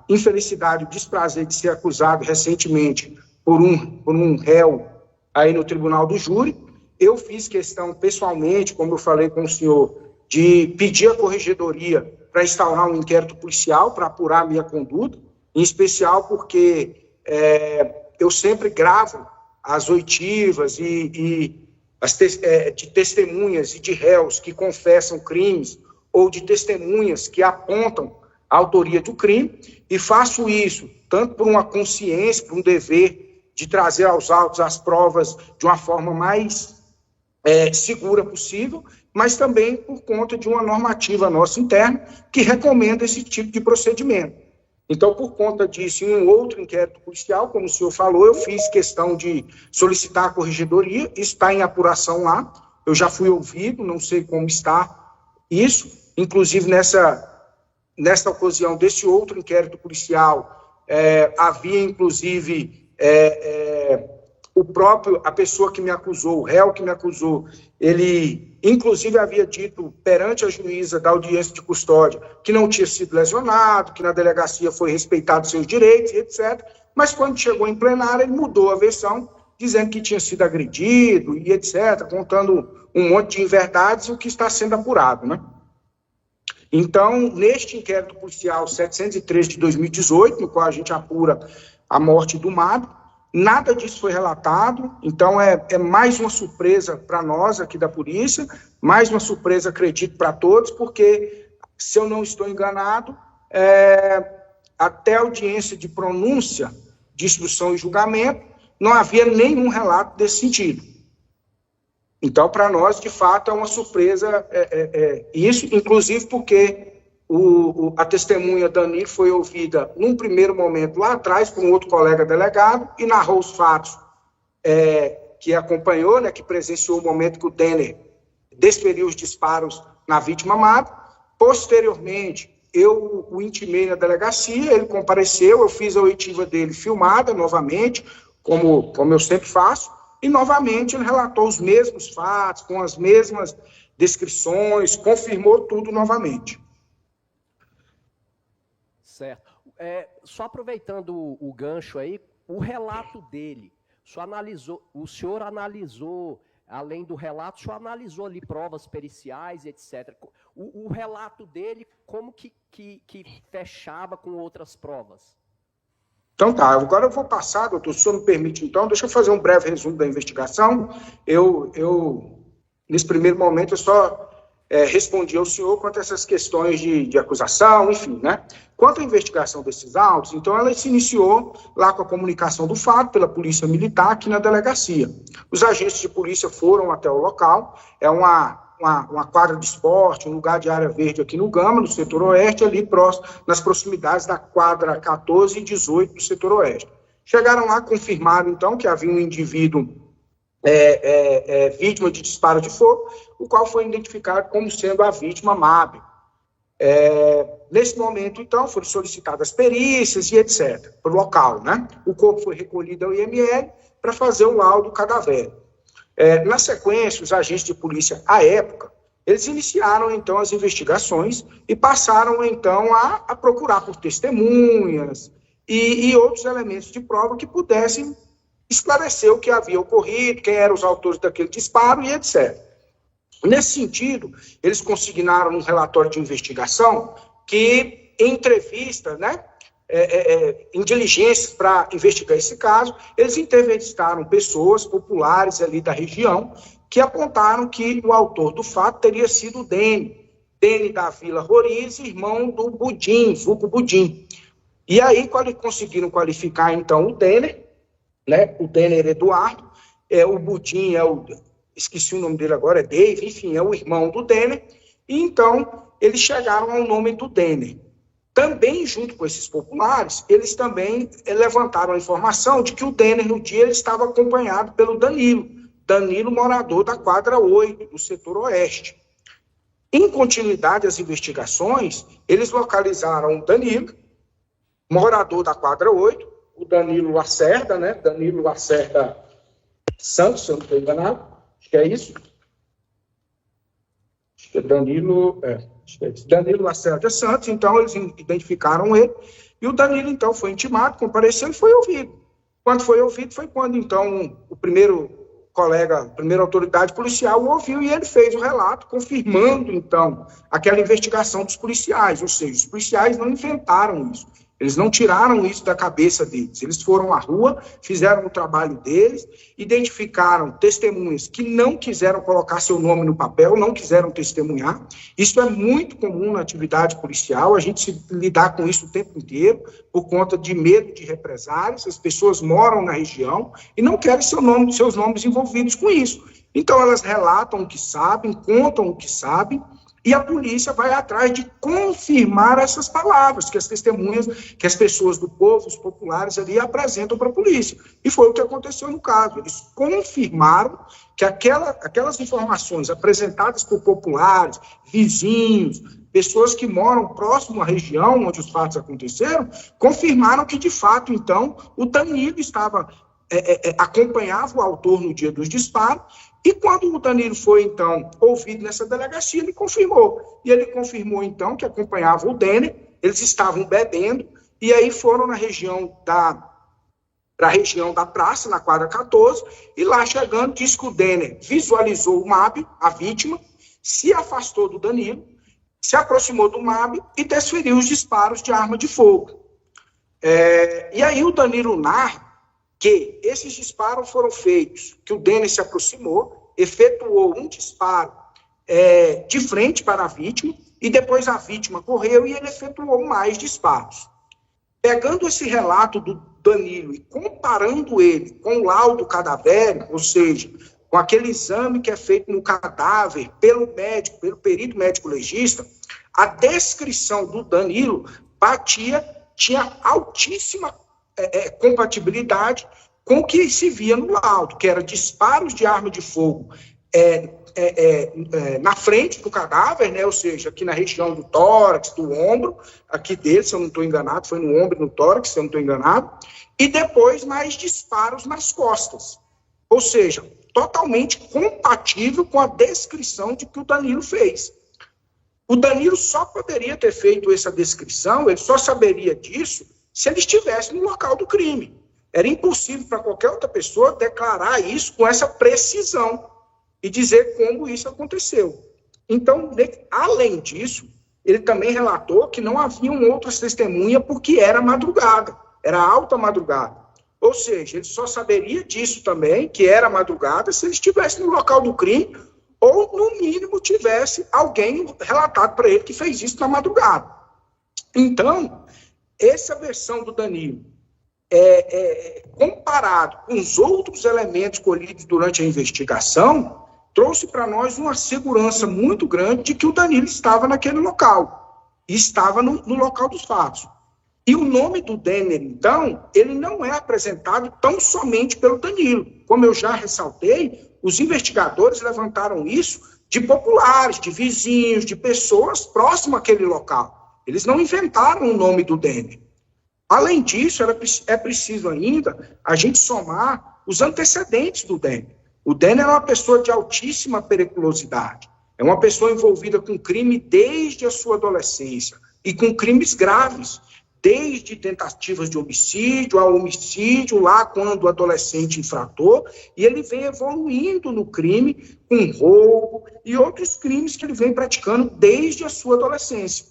infelicidade, o desprazer de ser acusado recentemente por um réu aí no tribunal do júri. Eu fiz questão pessoalmente, como eu falei com o senhor, de pedir à corregedoria para instaurar um inquérito policial para apurar a minha conduta, em especial porque eu sempre gravo as oitivas de testemunhas e de réus que confessam crimes ou de testemunhas que apontam a autoria do crime, e faço isso tanto por uma consciência, por um dever de trazer aos autos as provas de uma forma mais segura possível, mas também por conta de uma normativa nossa interna que recomenda esse tipo de procedimento. Então, por conta disso, em um outro inquérito policial, como o senhor falou, eu fiz questão de solicitar a corregedoria, está em apuração lá, eu já fui ouvido, não sei como está isso, inclusive nesta ocasião desse outro inquérito policial, havia inclusive a pessoa que me acusou, o réu que me acusou, ele inclusive havia dito perante a juíza da audiência de custódia que não tinha sido lesionado, que na delegacia foi respeitado seus direitos, etc. Mas quando chegou em plenário, ele mudou a versão, dizendo que tinha sido agredido e etc., contando um monte de inverdades, o que está sendo apurado, né? Então, neste inquérito policial 703 de 2018, no qual a gente apura a morte do Mábio, nada disso foi relatado, então é mais uma surpresa para nós aqui da polícia, mais uma surpresa, acredito, para todos, porque, se eu não estou enganado, até a audiência de pronúncia, de instrução e julgamento, não havia nenhum relato desse sentido. Então, para nós, de fato, é uma surpresa isso, inclusive porque a testemunha Dani foi ouvida num primeiro momento lá atrás por um outro colega delegado e narrou os fatos que acompanhou, né, que presenciou o momento que o Denner desferiu os disparos na vítima amada. Posteriormente, eu o intimei na delegacia, ele compareceu, eu fiz a oitiva dele filmada novamente, como eu sempre faço, e novamente ele relatou os mesmos fatos, com as mesmas descrições, confirmou tudo novamente. Certo. Só aproveitando o gancho aí, o relato dele, o senhor analisou, além do relato, o senhor analisou ali provas periciais, etc. O relato dele, como que fechava com outras provas? Então tá, agora eu vou passar, doutor, se o senhor me permite então, deixa eu fazer um breve resumo da investigação. Nesse primeiro momento, eu só respondi ao senhor quanto a essas questões de acusação, enfim, né? Quanto à investigação desses autos, então ela se iniciou lá com a comunicação do fato pela Polícia Militar aqui na delegacia. Os agentes de polícia foram até o local, é uma quadra de esporte, um lugar de área verde aqui no Gama, no setor oeste, ali próximo, nas proximidades da quadra 14 e 18 do setor oeste. Chegaram lá, confirmaram então que havia um indivíduo vítima de disparo de fogo, o qual foi identificado como sendo a vítima Mábio. Nesse momento, então, foram solicitadas perícias e etc. para o local, né? O corpo foi recolhido ao IML para fazer o laudo cadavérico. Na sequência, os agentes de polícia, à época, eles iniciaram, então, as investigações e passaram, então, a procurar por testemunhas e outros elementos de prova que pudessem esclarecer o que havia ocorrido, quem eram os autores daquele disparo e etc. Nesse sentido, eles consignaram um relatório de investigação que, em entrevista, né, em diligências para investigar esse caso, eles entrevistaram pessoas populares ali da região que apontaram que o autor do fato teria sido o Dene da Vila Roriz, irmão do Budim, vulgo Budim. E aí conseguiram qualificar, então, o Denner, né, o Denner Eduardo, o Budim esqueci o nome dele agora, é Dave, enfim, é o irmão do Denner, e então eles chegaram ao nome do Denner. Também, junto com esses populares, eles também levantaram a informação de que o Denner, no dia, ele estava acompanhado pelo Danilo, morador da quadra 8, do setor oeste. Em continuidade às investigações, eles localizaram o Danilo, morador da quadra 8, o Danilo Lacerda, né? Danilo Lacerda Santos, se eu não estou enganado, acho que é isso. Acho que é Danilo Lacerda Santos, então eles identificaram ele, e o Danilo, então, foi intimado, compareceu e foi ouvido. Quando foi ouvido, foi quando, então, o primeiro colega, a primeira autoridade policial o ouviu e ele fez o relato, confirmando, então, aquela investigação dos policiais, ou seja, os policiais não inventaram isso, eles não tiraram isso da cabeça deles, eles foram à rua, fizeram o trabalho deles, identificaram testemunhas que não quiseram colocar seu nome no papel, não quiseram testemunhar. Isso é muito comum na atividade policial, a gente lidar com isso o tempo inteiro, por conta de medo de represálias, as pessoas moram na região e não querem seus nomes envolvidos com isso. Então elas relatam o que sabem, contam o que sabem, e a polícia vai atrás de confirmar essas palavras que as testemunhas, que as pessoas do povo, os populares ali apresentam para a polícia. E foi o que aconteceu no caso. Eles confirmaram que aquelas informações apresentadas por populares, vizinhos, pessoas que moram próximo à região onde os fatos aconteceram, confirmaram que, de fato, então, o Danilo acompanhava o autor no dia dos disparos. E quando o Danilo foi, então, ouvido nessa delegacia, ele confirmou. E ele confirmou, então, que acompanhava o Denner, eles estavam bebendo, e aí foram na região da praça, na quadra 14, e lá chegando, disse que o Denner visualizou o Mábio, a vítima, se afastou do Danilo, se aproximou do Mábio e desferiu os disparos de arma de fogo. E aí o Danilo narra que esses disparos foram feitos, que o Denner se aproximou, efetuou um disparo de frente para a vítima, e depois a vítima correu e ele efetuou mais disparos. Pegando esse relato do Danilo e comparando ele com o laudo cadavérico, ou seja, com aquele exame que é feito no cadáver pelo médico, pelo perito médico-legista, a descrição do Danilo tinha altíssima compatibilidade com o que se via no laudo, que era disparos de arma de fogo na frente do cadáver, né, ou seja, aqui na região do tórax, do ombro, aqui dele, se eu não estou enganado, foi no ombro e no tórax, se eu não estou enganado, e depois mais disparos nas costas, ou seja, totalmente compatível com a descrição de que o Danilo fez. O Danilo só poderia ter feito essa descrição, ele só saberia disso se ele estivesse no local do crime. Era impossível para qualquer outra pessoa declarar isso com essa precisão e dizer como isso aconteceu. Então, além disso, ele também relatou que não haviam outras testemunhas porque era madrugada, era alta madrugada. Ou seja, ele só saberia disso também, que era madrugada, se ele estivesse no local do crime ou, no mínimo, tivesse alguém relatado para ele que fez isso na madrugada. Então, essa versão do Danilo, comparado com os outros elementos colhidos durante a investigação, trouxe para nós uma segurança muito grande de que o Danilo estava naquele local, e estava no local dos fatos. E o nome do Denner, então, ele não é apresentado tão somente pelo Danilo. Como eu já ressaltei, os investigadores levantaram isso de populares, de vizinhos, de pessoas próximas àquele local. Eles não inventaram o nome do Denner. Além disso, é preciso ainda a gente somar os antecedentes do Denner. O Denner é uma pessoa de altíssima periculosidade. É uma pessoa envolvida com crime desde a sua adolescência e com crimes graves, desde tentativas de homicídio a homicídio, lá quando o adolescente infrator, e ele vem evoluindo no crime, com roubo e outros crimes que ele vem praticando desde a sua adolescência.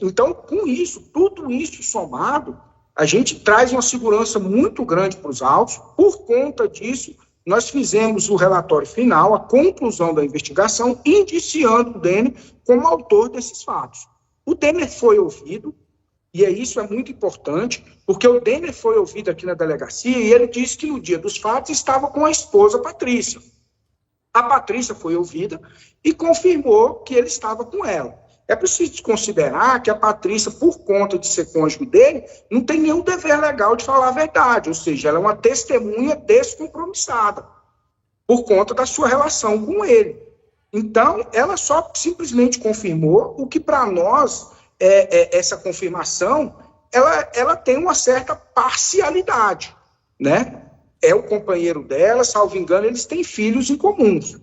Então, com isso, tudo isso somado, a gente traz uma segurança muito grande para os autos. Por conta disso, nós fizemos o relatório final, a conclusão da investigação, indiciando o Denner como autor desses fatos. O Denner foi ouvido, e isso é muito importante, porque o Denner foi ouvido aqui na delegacia e ele disse que no dia dos fatos estava com a esposa Patrícia. A Patrícia foi ouvida e confirmou que ele estava com ela. É preciso considerar que a Patrícia, por conta de ser cônjuge dele, não tem nenhum dever legal de falar a verdade, ou seja, ela é uma testemunha descompromissada, por conta da sua relação com ele. Então, ela só simplesmente confirmou o que, para nós, essa confirmação, ela tem uma certa parcialidade, né? É o companheiro dela, salvo engano, eles têm filhos em comuns.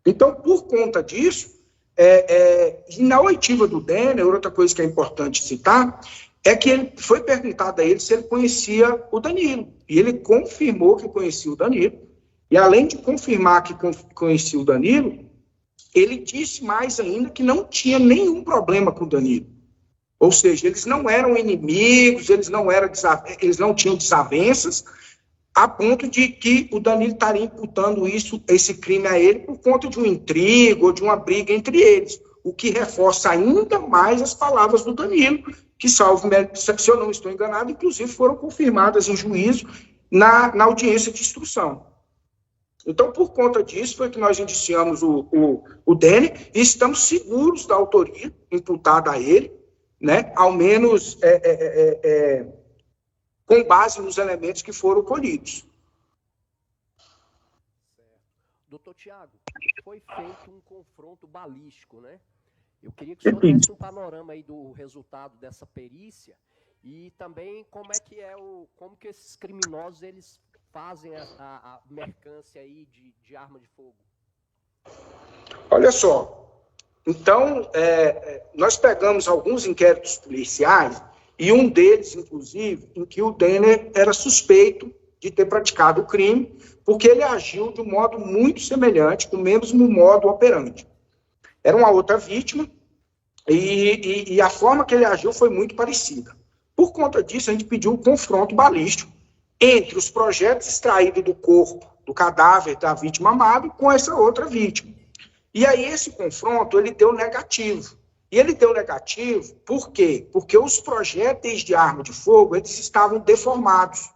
Então, por conta disso, na oitiva do Denner, outra coisa que é importante citar, é que ele foi perguntado a ele se ele conhecia o Danilo, e ele confirmou que conhecia o Danilo, e além de confirmar que conhecia o Danilo, ele disse mais ainda que não tinha nenhum problema com o Danilo. Ou seja, eles não eram inimigos, eles não tinham desavenças, a ponto de que o Danilo estaria imputando esse crime a ele por conta de um intrigo ou de uma briga entre eles, o que reforça ainda mais as palavras do Danilo, que, salvo, se eu não estou enganado, inclusive foram confirmadas em juízo na audiência de instrução. Então, por conta disso, foi que nós indiciamos o Denner e estamos seguros da autoria imputada a ele, né? Ao menos com base nos elementos que foram colhidos. Doutor Tiago, foi feito um confronto balístico, né? Eu queria que o senhor desse um panorama aí do resultado dessa perícia e também como que esses criminosos eles fazem a mercância aí de arma de fogo. Olha só, então, nós pegamos alguns inquéritos policiais, e um deles, inclusive, em que o Denner era suspeito de ter praticado o crime, porque ele agiu de um modo muito semelhante, com o mesmo modo operante. Era uma outra vítima, e a forma que ele agiu foi muito parecida. Por conta disso, a gente pediu um confronto balístico entre os projetos extraídos do corpo, do cadáver da vítima amada, com essa outra vítima. E aí esse confronto, ele deu negativo. E ele deu negativo por quê? Porque os projéteis de arma de fogo, eles estavam deformados.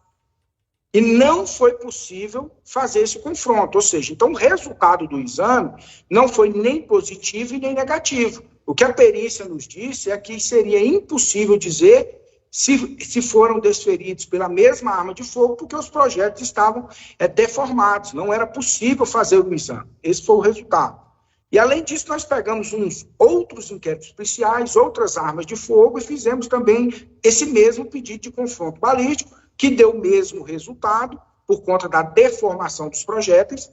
E não foi possível fazer esse confronto. Ou seja, então o resultado do exame não foi nem positivo e nem negativo. O que a perícia nos disse é que seria impossível dizer se foram desferidos pela mesma arma de fogo, porque os projéteis estavam deformados, não era possível fazer o exame. Esse foi o resultado. E, além disso, nós pegamos uns outros inquéritos policiais, outras armas de fogo, e fizemos também esse mesmo pedido de confronto balístico, que deu o mesmo resultado, por conta da deformação dos projéteis.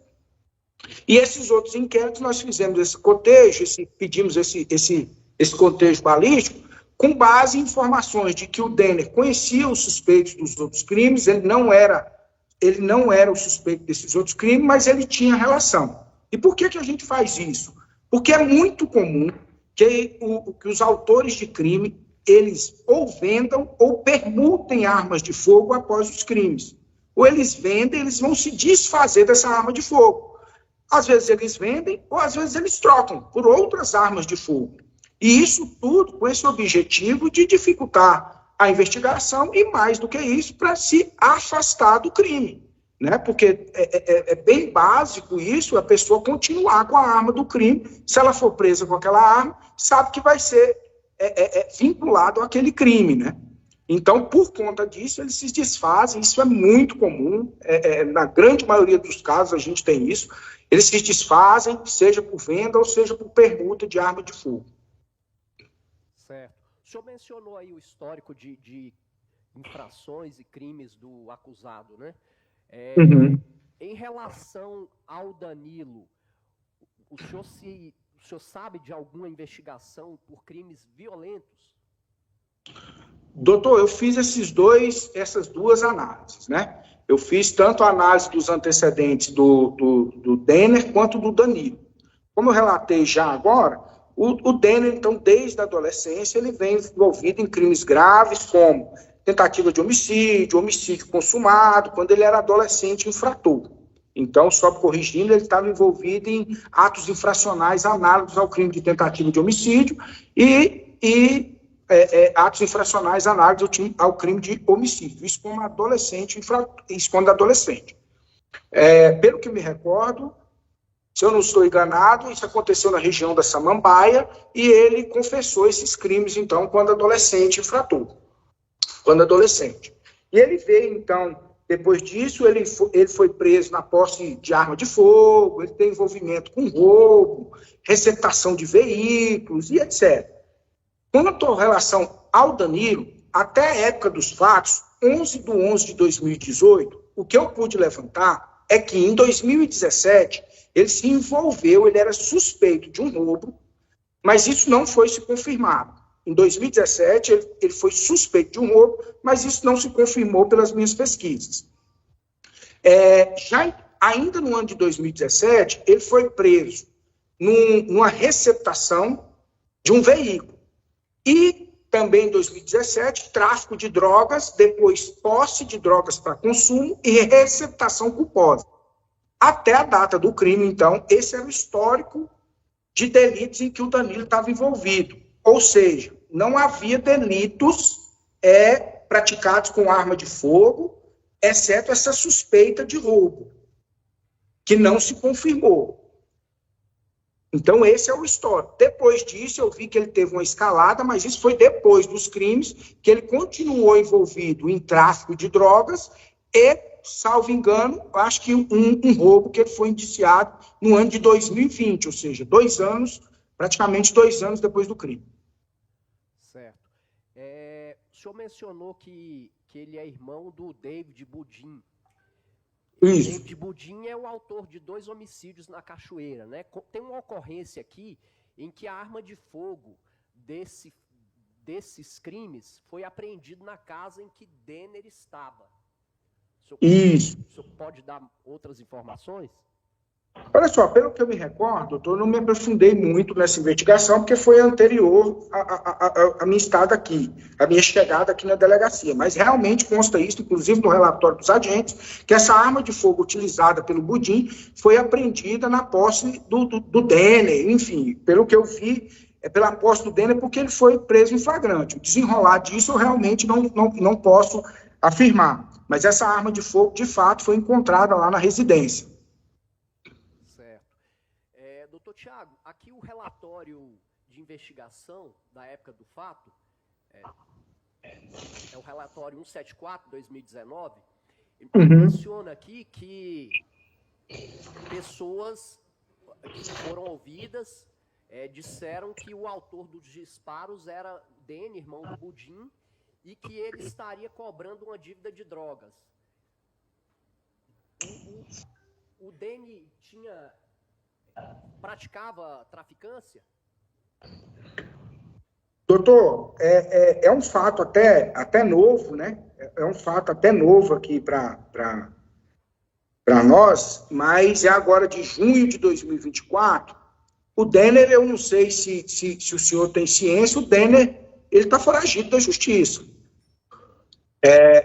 E esses outros inquéritos, nós fizemos esse cotejo, pedimos esse cotejo balístico, com base em informações de que o Denner conhecia os suspeitos dos outros crimes, ele não era o suspeito desses outros crimes, mas ele tinha relação. E por que a gente faz isso? Porque é muito comum que os autores de crime, eles ou vendam ou permutem armas de fogo após os crimes. Ou eles vendem, eles vão se desfazer dessa arma de fogo. Às vezes eles vendem, ou às vezes eles trocam por outras armas de fogo. E isso tudo com esse objetivo de dificultar a investigação e, mais do que isso, para se afastar do crime. Né? Porque é bem básico isso, a pessoa continuar com a arma do crime. Se ela for presa com aquela arma, sabe que vai ser vinculado àquele crime. Né? Então, por conta disso, eles se desfazem. Isso é muito comum. Na grande maioria dos casos, a gente tem isso. Eles se desfazem, seja por venda ou seja por permuta de arma de fogo. Certo. O senhor mencionou aí o histórico de infrações e crimes do acusado, né? Em relação ao Danilo, o senhor sabe de alguma investigação por crimes violentos? Doutor, eu fiz essas duas análises, né? Eu fiz tanto a análise dos antecedentes do Denner quanto do Danilo. Como eu relatei já agora, o Denner, então, desde a adolescência, ele vem envolvido em crimes graves, como tentativa de homicídio, homicídio consumado, quando ele era adolescente infrator. Então, só corrigindo, ele estava envolvido em atos infracionais análogos ao crime de tentativa de homicídio e atos infracionais análogos ao crime de homicídio. Isso como adolescente, quando adolescente. Pelo que me recordo, se eu não estou enganado, isso aconteceu na região da Samambaia e ele confessou esses crimes, então, quando adolescente, infrator. Quando adolescente. E ele veio, então, depois disso, ele foi preso na posse de arma de fogo, ele tem envolvimento com roubo, receptação de veículos e etc. Quanto à relação ao Danilo, até a época dos fatos, 11/11/2018, o que eu pude levantar é que em 2017 ele se envolveu, ele era suspeito de um roubo, mas isso não foi se confirmado. Em 2017 ele foi suspeito de um roubo, mas isso não se confirmou pelas minhas pesquisas. Ainda no ano de 2017, ele foi preso numa receptação de um veículo. E também em 2017, tráfico de drogas, depois posse de drogas para consumo e receptação culposa. Até a data do crime, então, esse era o histórico de delitos em que o Danilo estava envolvido. Ou seja, não havia delitos praticados com arma de fogo, exceto essa suspeita de roubo, que não se confirmou. Então, esse é o histórico. Depois disso, eu vi que ele teve uma escalada, mas isso foi depois dos crimes, que ele continuou envolvido em tráfico de drogas e, salvo engano, acho que um roubo que ele foi indiciado no ano de 2020, ou seja, praticamente 2 anos depois do crime. Certo. O senhor mencionou que ele é irmão do David Budin. Isso. David Budin é o autor de 2 homicídios na Cachoeira, né? Tem uma ocorrência aqui em que a arma de fogo desses crimes foi apreendida na casa em que Denner estava. Isso. O senhor pode dar outras informações? Olha só, pelo que eu me recordo, doutor, eu não me aprofundei muito nessa investigação, porque foi anterior à minha estada aqui, a minha chegada aqui na delegacia. Mas realmente consta isso, inclusive no relatório dos agentes, que essa arma de fogo utilizada pelo Budin foi apreendida na posse do Denner. Enfim, pelo que eu vi, pela posse do Denner, porque ele foi preso em flagrante. O desenrolar disso eu realmente não posso afirmar. Mas essa arma de fogo, de fato, foi encontrada lá na residência. Doutor Tiago, aqui o relatório de investigação da época do fato, é o relatório 174/2019, menciona aqui que pessoas que foram ouvidas disseram que o autor dos disparos era Denner, irmão do Budin, e que ele estaria cobrando uma dívida de drogas. O Denner praticava traficância? Doutor, é um fato até novo, né? É um fato até novo aqui para nós, mas é agora de junho de 2024. O Denner, eu não sei se o senhor tem ciência, o Denner, ele está foragido da justiça.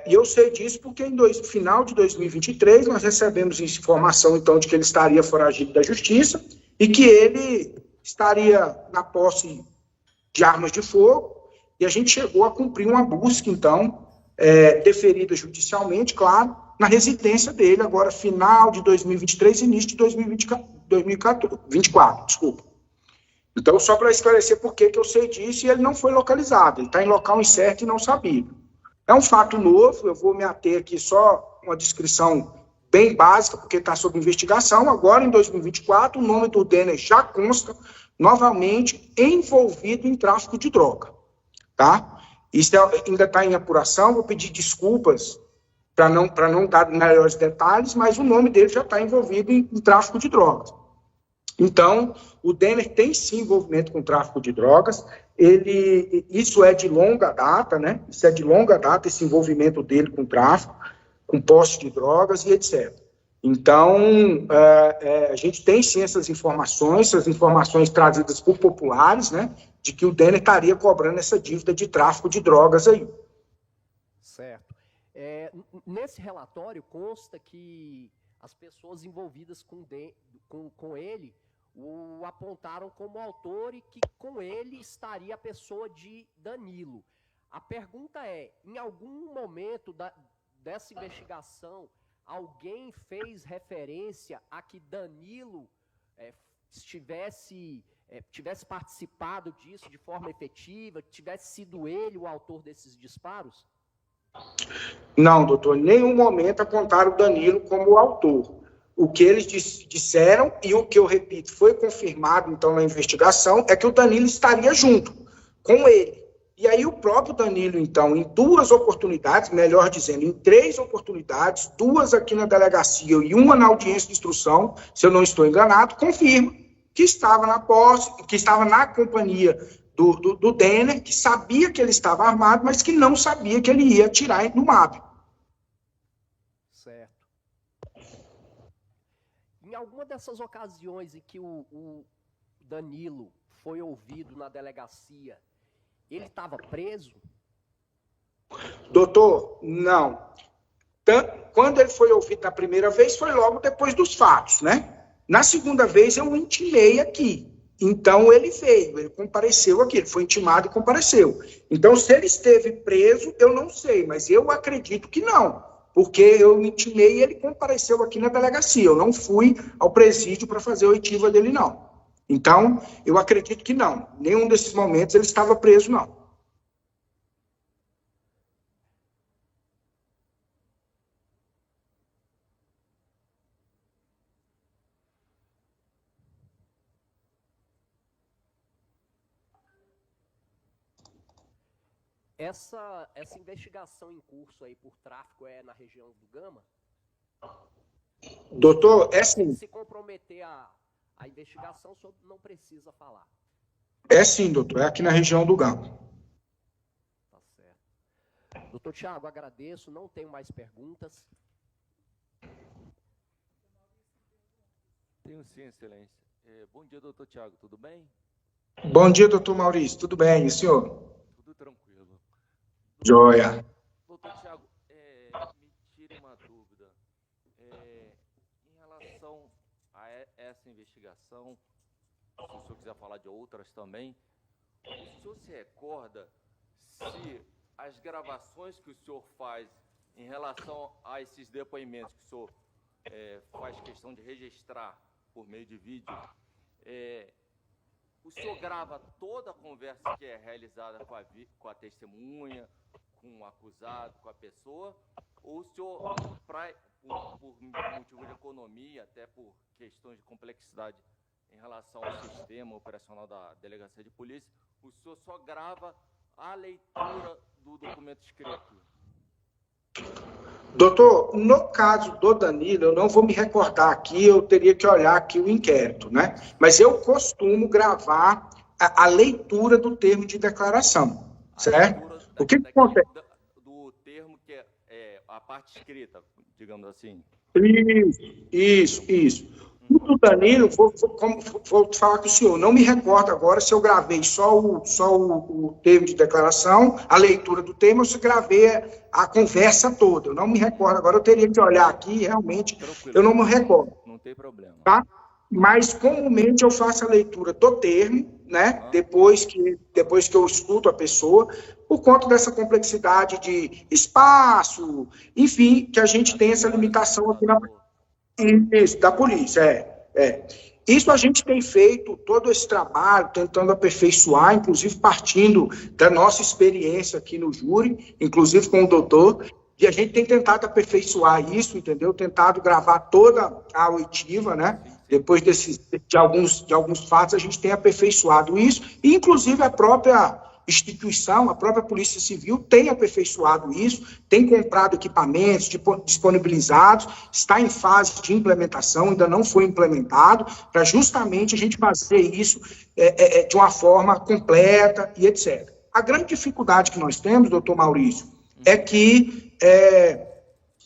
E eu sei disso porque no final de 2023 nós recebemos informação, então, de que ele estaria foragido da justiça e que ele estaria na posse de armas de fogo, e a gente chegou a cumprir uma busca, então, deferida judicialmente, claro, na residência dele, agora final de 2023 início de 2024, desculpa. Então, só para esclarecer por que eu sei disso, e ele não foi localizado, ele está em local incerto e não sabido. É um fato novo, eu vou me ater aqui só uma descrição bem básica, porque está sob investigação. Agora, em 2024, o nome do Denner já consta novamente envolvido em tráfico de droga. Tá? Isso ainda está em apuração, vou pedir desculpas para não dar maiores detalhes, mas o nome dele já está envolvido em tráfico de drogas. Então, o Denner tem sim envolvimento com tráfico de drogas, isso é de longa data, né? Isso é de longa data, esse envolvimento dele com tráfico, com posse de drogas e etc. Então, a gente tem sim essas informações trazidas por populares, né? De que o Denner estaria cobrando essa dívida de tráfico de drogas aí. Certo. Nesse relatório consta que as pessoas envolvidas com ele o apontaram como autor e que com ele estaria a pessoa de Danilo. A pergunta é, em algum momento dessa investigação, alguém fez referência a que Danilo tivesse participado disso de forma efetiva, que tivesse sido ele o autor desses disparos? Não, doutor, em nenhum momento apontaram o Danilo como o autor. O que eles disseram, e o que eu repito, foi confirmado então na investigação, é que o Danilo estaria junto com ele. E aí o próprio Danilo, então, em 2 oportunidades, melhor dizendo, em 3 oportunidades, 2 aqui na delegacia e 1 na audiência de instrução, se eu não estou enganado, confirma que estava na posse, que estava na companhia do Denner, que sabia que ele estava armado, mas que não sabia que ele ia atirar no MAB. Certo. Em alguma dessas ocasiões em que o Danilo foi ouvido na delegacia, ele estava preso? Doutor, não. Quando ele foi ouvido na primeira vez, foi logo depois dos fatos, né? Na segunda vez, eu o intimei aqui. Então, ele veio, ele compareceu aqui, ele foi intimado e compareceu. Então, se ele esteve preso, eu não sei, mas eu acredito que não, porque eu o intimei e ele compareceu aqui na delegacia. Eu não fui ao presídio para fazer a oitiva dele, não. Então, eu acredito que não. Nenhum desses momentos ele estava preso, não. Essa investigação em curso aí por tráfico é na região do Gama? Doutor, é sim. Se comprometer a investigação, o senhor não precisa falar. É sim, doutor, é aqui na região do Gama. Tá certo. Doutor Tiago, agradeço, não tenho mais perguntas. Tenho sim, excelência. Bom dia, doutor Tiago, tudo bem? Bom dia, doutor Maurício, tudo bem, e o senhor? Tudo tranquilo. Joia. Doutor Tiago, me tire uma dúvida. Em relação a essa investigação, se o senhor quiser falar de outras também, o senhor se recorda se as gravações que o senhor faz em relação a esses depoimentos que o senhor faz questão de registrar por meio de vídeo, o senhor grava toda a conversa que é realizada com a testemunha, com o acusado, com a pessoa, ou o senhor, por motivo de economia, até por questões de complexidade em relação ao sistema operacional da delegacia de polícia, o senhor só grava a leitura do documento escrito? Doutor, no caso do Danilo, eu não vou me recordar aqui, eu teria que olhar aqui o inquérito, né? Mas eu costumo gravar a leitura do termo de declaração, certo? O que acontece? Do termo que é a parte escrita, digamos assim. Isso. Do Danilo, vou falar com o senhor, não me recordo agora se eu gravei só o termo de declaração, a leitura do termo, ou se gravei a conversa toda. Eu não me recordo agora, eu teria que olhar aqui, realmente, tranquilo, eu não me recordo. Não tem problema. Tá? Mas, comumente, eu faço a leitura do termo, né? Depois que eu escuto a pessoa, por conta dessa complexidade de espaço, enfim, que a gente tem essa limitação aqui da polícia, Isso a gente tem feito todo esse trabalho, tentando aperfeiçoar, inclusive partindo da nossa experiência aqui no júri, inclusive com o doutor, e a gente tem tentado aperfeiçoar isso, entendeu? Tentado gravar toda a oitiva, né? Depois de alguns fatos, a gente tem aperfeiçoado isso, e inclusive a própria instituição, a própria Polícia Civil, tem aperfeiçoado isso, tem comprado equipamentos disponibilizados, está em fase de implementação, ainda não foi implementado, para justamente a gente fazer isso de uma forma completa e etc. A grande dificuldade que nós temos, doutor Maurício, é que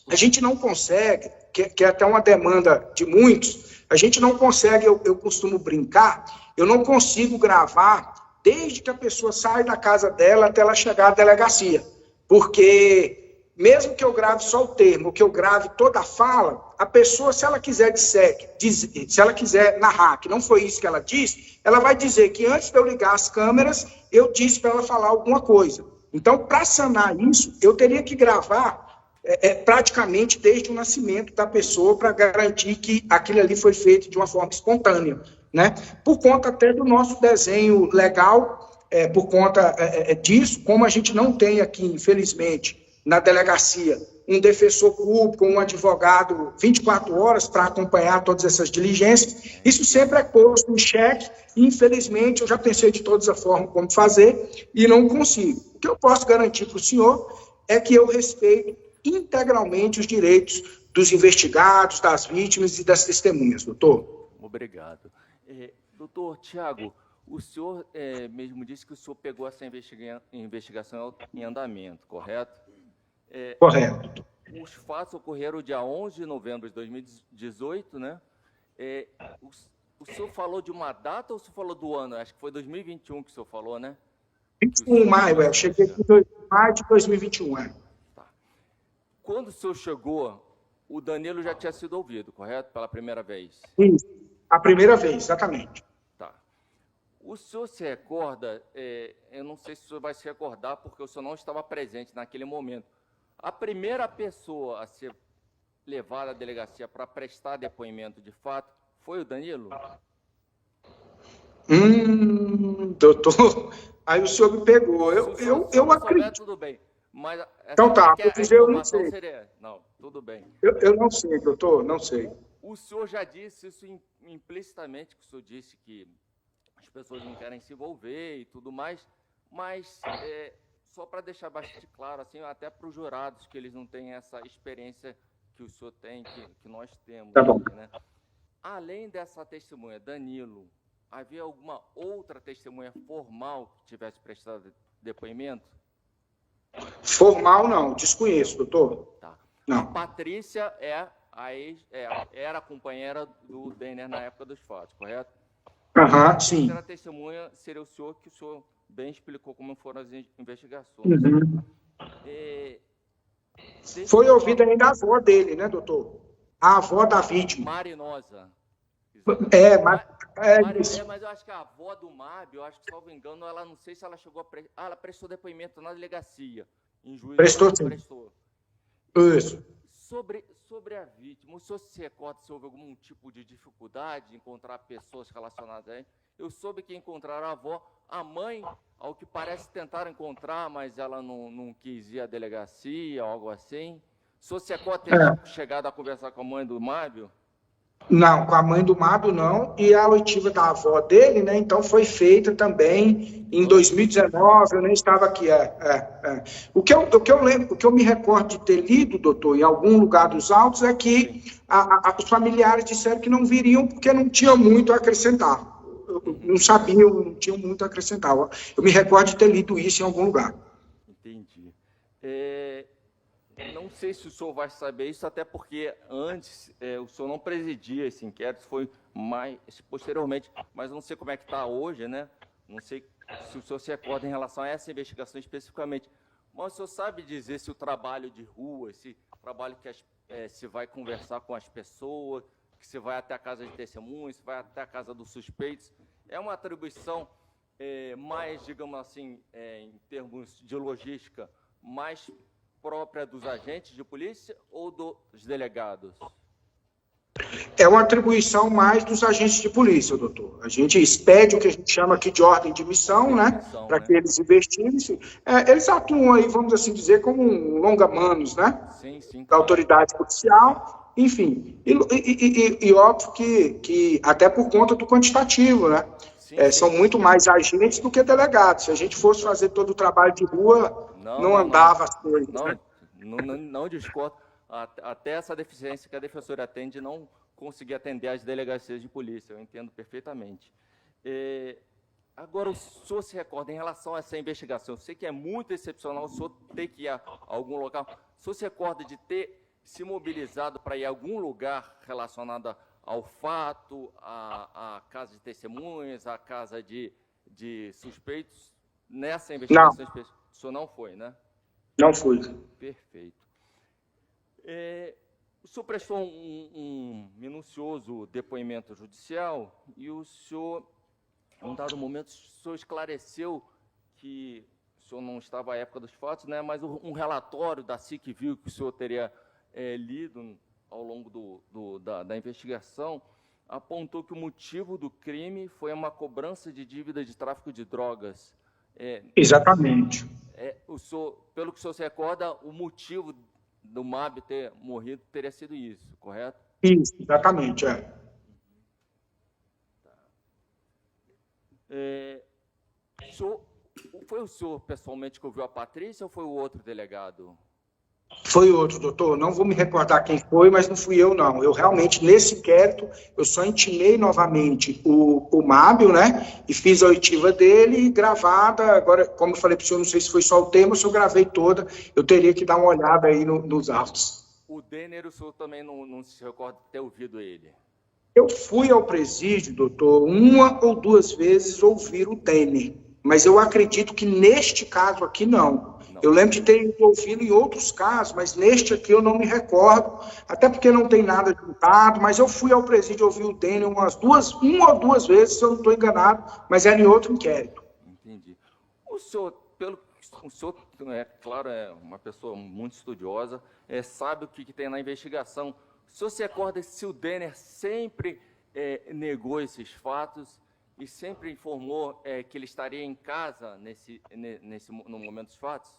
a gente não consegue, que é até uma demanda de muitos, a gente não consegue, eu costumo brincar, eu não consigo gravar desde que a pessoa sai da casa dela até ela chegar à delegacia. Porque, mesmo que eu grave só o termo, que eu grave toda a fala, a pessoa, se ela quiser se ela quiser narrar que não foi isso que ela disse, ela vai dizer que antes de eu ligar as câmeras, eu disse para ela falar alguma coisa. Então, para sanar isso, eu teria que gravar praticamente desde o nascimento da pessoa para garantir que aquilo ali foi feito de uma forma espontânea, né? Por conta até do nosso desenho legal, por conta disso, como a gente não tem aqui, infelizmente, na delegacia, um defensor público, um advogado 24 horas para acompanhar todas essas diligências, isso sempre é posto em xeque, e infelizmente eu já pensei de todas as formas como fazer e não consigo. O que eu posso garantir para o senhor é que eu respeito integralmente os direitos dos investigados, das vítimas e das testemunhas, doutor. Obrigado. Doutor Tiago, o senhor mesmo disse que o senhor pegou essa investigação em andamento, correto? Correto. Os fatos ocorreram dia 11 de novembro de 2018, né? O senhor falou de uma data ou o senhor falou do ano? Acho que foi 2021 que o senhor falou, né? 21 de maio, cheguei aqui em maio de 2021, Tá. Quando o senhor chegou, o Danilo já tinha sido ouvido, correto? Pela primeira vez? Isso, a primeira vez, exatamente. Tá. O senhor se recorda, eu não sei se o senhor vai se recordar, porque o senhor não estava presente naquele momento. A primeira pessoa a ser levada à delegacia para prestar depoimento de fato foi o Danilo? Doutor, aí o senhor me pegou. Eu acredito. Tudo bem. Mas então tá, vou dizer, eu não sei. Não, tudo bem. Eu não sei, doutor, não sei. O senhor já disse isso implicitamente, que o senhor disse que as pessoas não querem se envolver e tudo mais, mas só para deixar bastante claro, assim, até para os jurados, que eles não têm essa experiência que o senhor tem, que nós temos. Tá bom. Né? Além dessa testemunha, Danilo, havia alguma outra testemunha formal que tivesse prestado depoimento? Formal não, desconheço, doutor. Tá. Não. A Patrícia era companheira do Denner na época dos fatos, correto? Sim. A terceira testemunha seria o senhor, que o senhor bem explicou como foram as investigações. Uhum. Foi ouvida ainda a avó dele, né, doutor? A avó da vítima. Marinosa. Mas eu acho que a avó do Mábio, eu acho que, salvo engano, ela não sei se ela chegou a... ela prestou depoimento na delegacia. Em juízo, prestou, sim. Prestou. Isso. Sobre a vítima, o senhor se recorda se houve algum tipo de dificuldade em encontrar pessoas relacionadas a ele? Eu soube que encontraram a avó, a mãe, ao que parece tentaram encontrar, mas ela não quis ir à delegacia, algo assim. O senhor se recorda ter chegado a conversar com a mãe do Mábio? Não, com a mãe do Mábio não, e a oitiva da avó dele, né, então foi feita também em 2019, eu nem estava aqui, O que eu lembro, o que eu me recordo de ter lido, doutor, em algum lugar dos autos, é que os familiares disseram que não viriam porque não tinham muito a acrescentar, não sabiam, não tinham muito a acrescentar, eu me recordo de ter lido isso em algum lugar. Entendi. Não sei se o senhor vai saber isso, até porque antes o senhor não presidia esse inquérito, foi mais posteriormente, mas não sei como é que está hoje, né? Não sei se o senhor se recorda em relação a essa investigação especificamente. Mas o senhor sabe dizer se o trabalho de rua, esse trabalho que se vai conversar com as pessoas, que se vai até a casa de testemunhas, se vai até a casa dos suspeitos, é uma atribuição mais, digamos assim, em termos de logística, mais própria dos agentes de polícia ou dos delegados? É uma atribuição mais dos agentes de polícia, doutor. A gente expede o que a gente chama aqui de ordem de missão, né? Para que eles investiguem. Eles atuam aí, vamos assim dizer, como um longa-manos, né? Sim, da autoridade policial, enfim. E óbvio que até por conta do quantitativo, né? São muito mais agentes do que delegados. Se a gente fosse fazer todo o trabalho de rua, não andava as coisas. Né? Não discordo. Até essa deficiência que a defensora atende não conseguir atender as delegacias de polícia, eu entendo perfeitamente. Agora, o senhor se recorda, em relação a essa investigação, eu sei que é muito excepcional o senhor ter que ir a algum local, o senhor se recorda de ter se mobilizado para ir a algum lugar relacionado ao fato, à casa de testemunhas, à casa de suspeitos, nessa investigação específica? O senhor não foi, né? Não fui. Perfeito. O senhor prestou um minucioso depoimento judicial e o senhor, em um dado momento, o senhor esclareceu que o senhor não estava à época dos fatos, né, mas um relatório da SIC-Viu que o senhor teria lido ao longo da investigação apontou que o motivo do crime foi uma cobrança de dívida de tráfico de drogas. Exatamente. O senhor, pelo que o senhor se recorda, o motivo do Mábio ter morrido teria sido isso, correto? Isso, exatamente, Foi o senhor pessoalmente que ouviu a Patrícia ou foi o outro delegado? Foi outro, doutor. Não vou me recordar quem foi, mas não fui eu, não. Eu realmente, nesse inquérito, eu só intimei novamente o Mábio, né? E fiz a oitiva dele gravada. Agora, como eu falei para o senhor, não sei se foi só o tema, se eu gravei toda, eu teria que dar uma olhada aí nos autos. O Denner, o senhor também não se recorda de ter ouvido ele? Eu fui ao presídio, doutor, 1 ou 2 vezes ouvir o Denner. Mas eu acredito que neste caso aqui não. Eu lembro de ter ouvido em outros casos, mas neste aqui eu não me recordo, até porque não tem nada juntado, mas eu fui ao presídio ouvir o Denner 1 ou 2 vezes, se eu não estou enganado, mas era em outro inquérito. Entendi. O senhor, claro, é uma pessoa muito estudiosa, sabe o que tem na investigação. O senhor se recorda se o Denner sempre negou esses fatos e sempre informou que ele estaria em casa no momento dos fatos?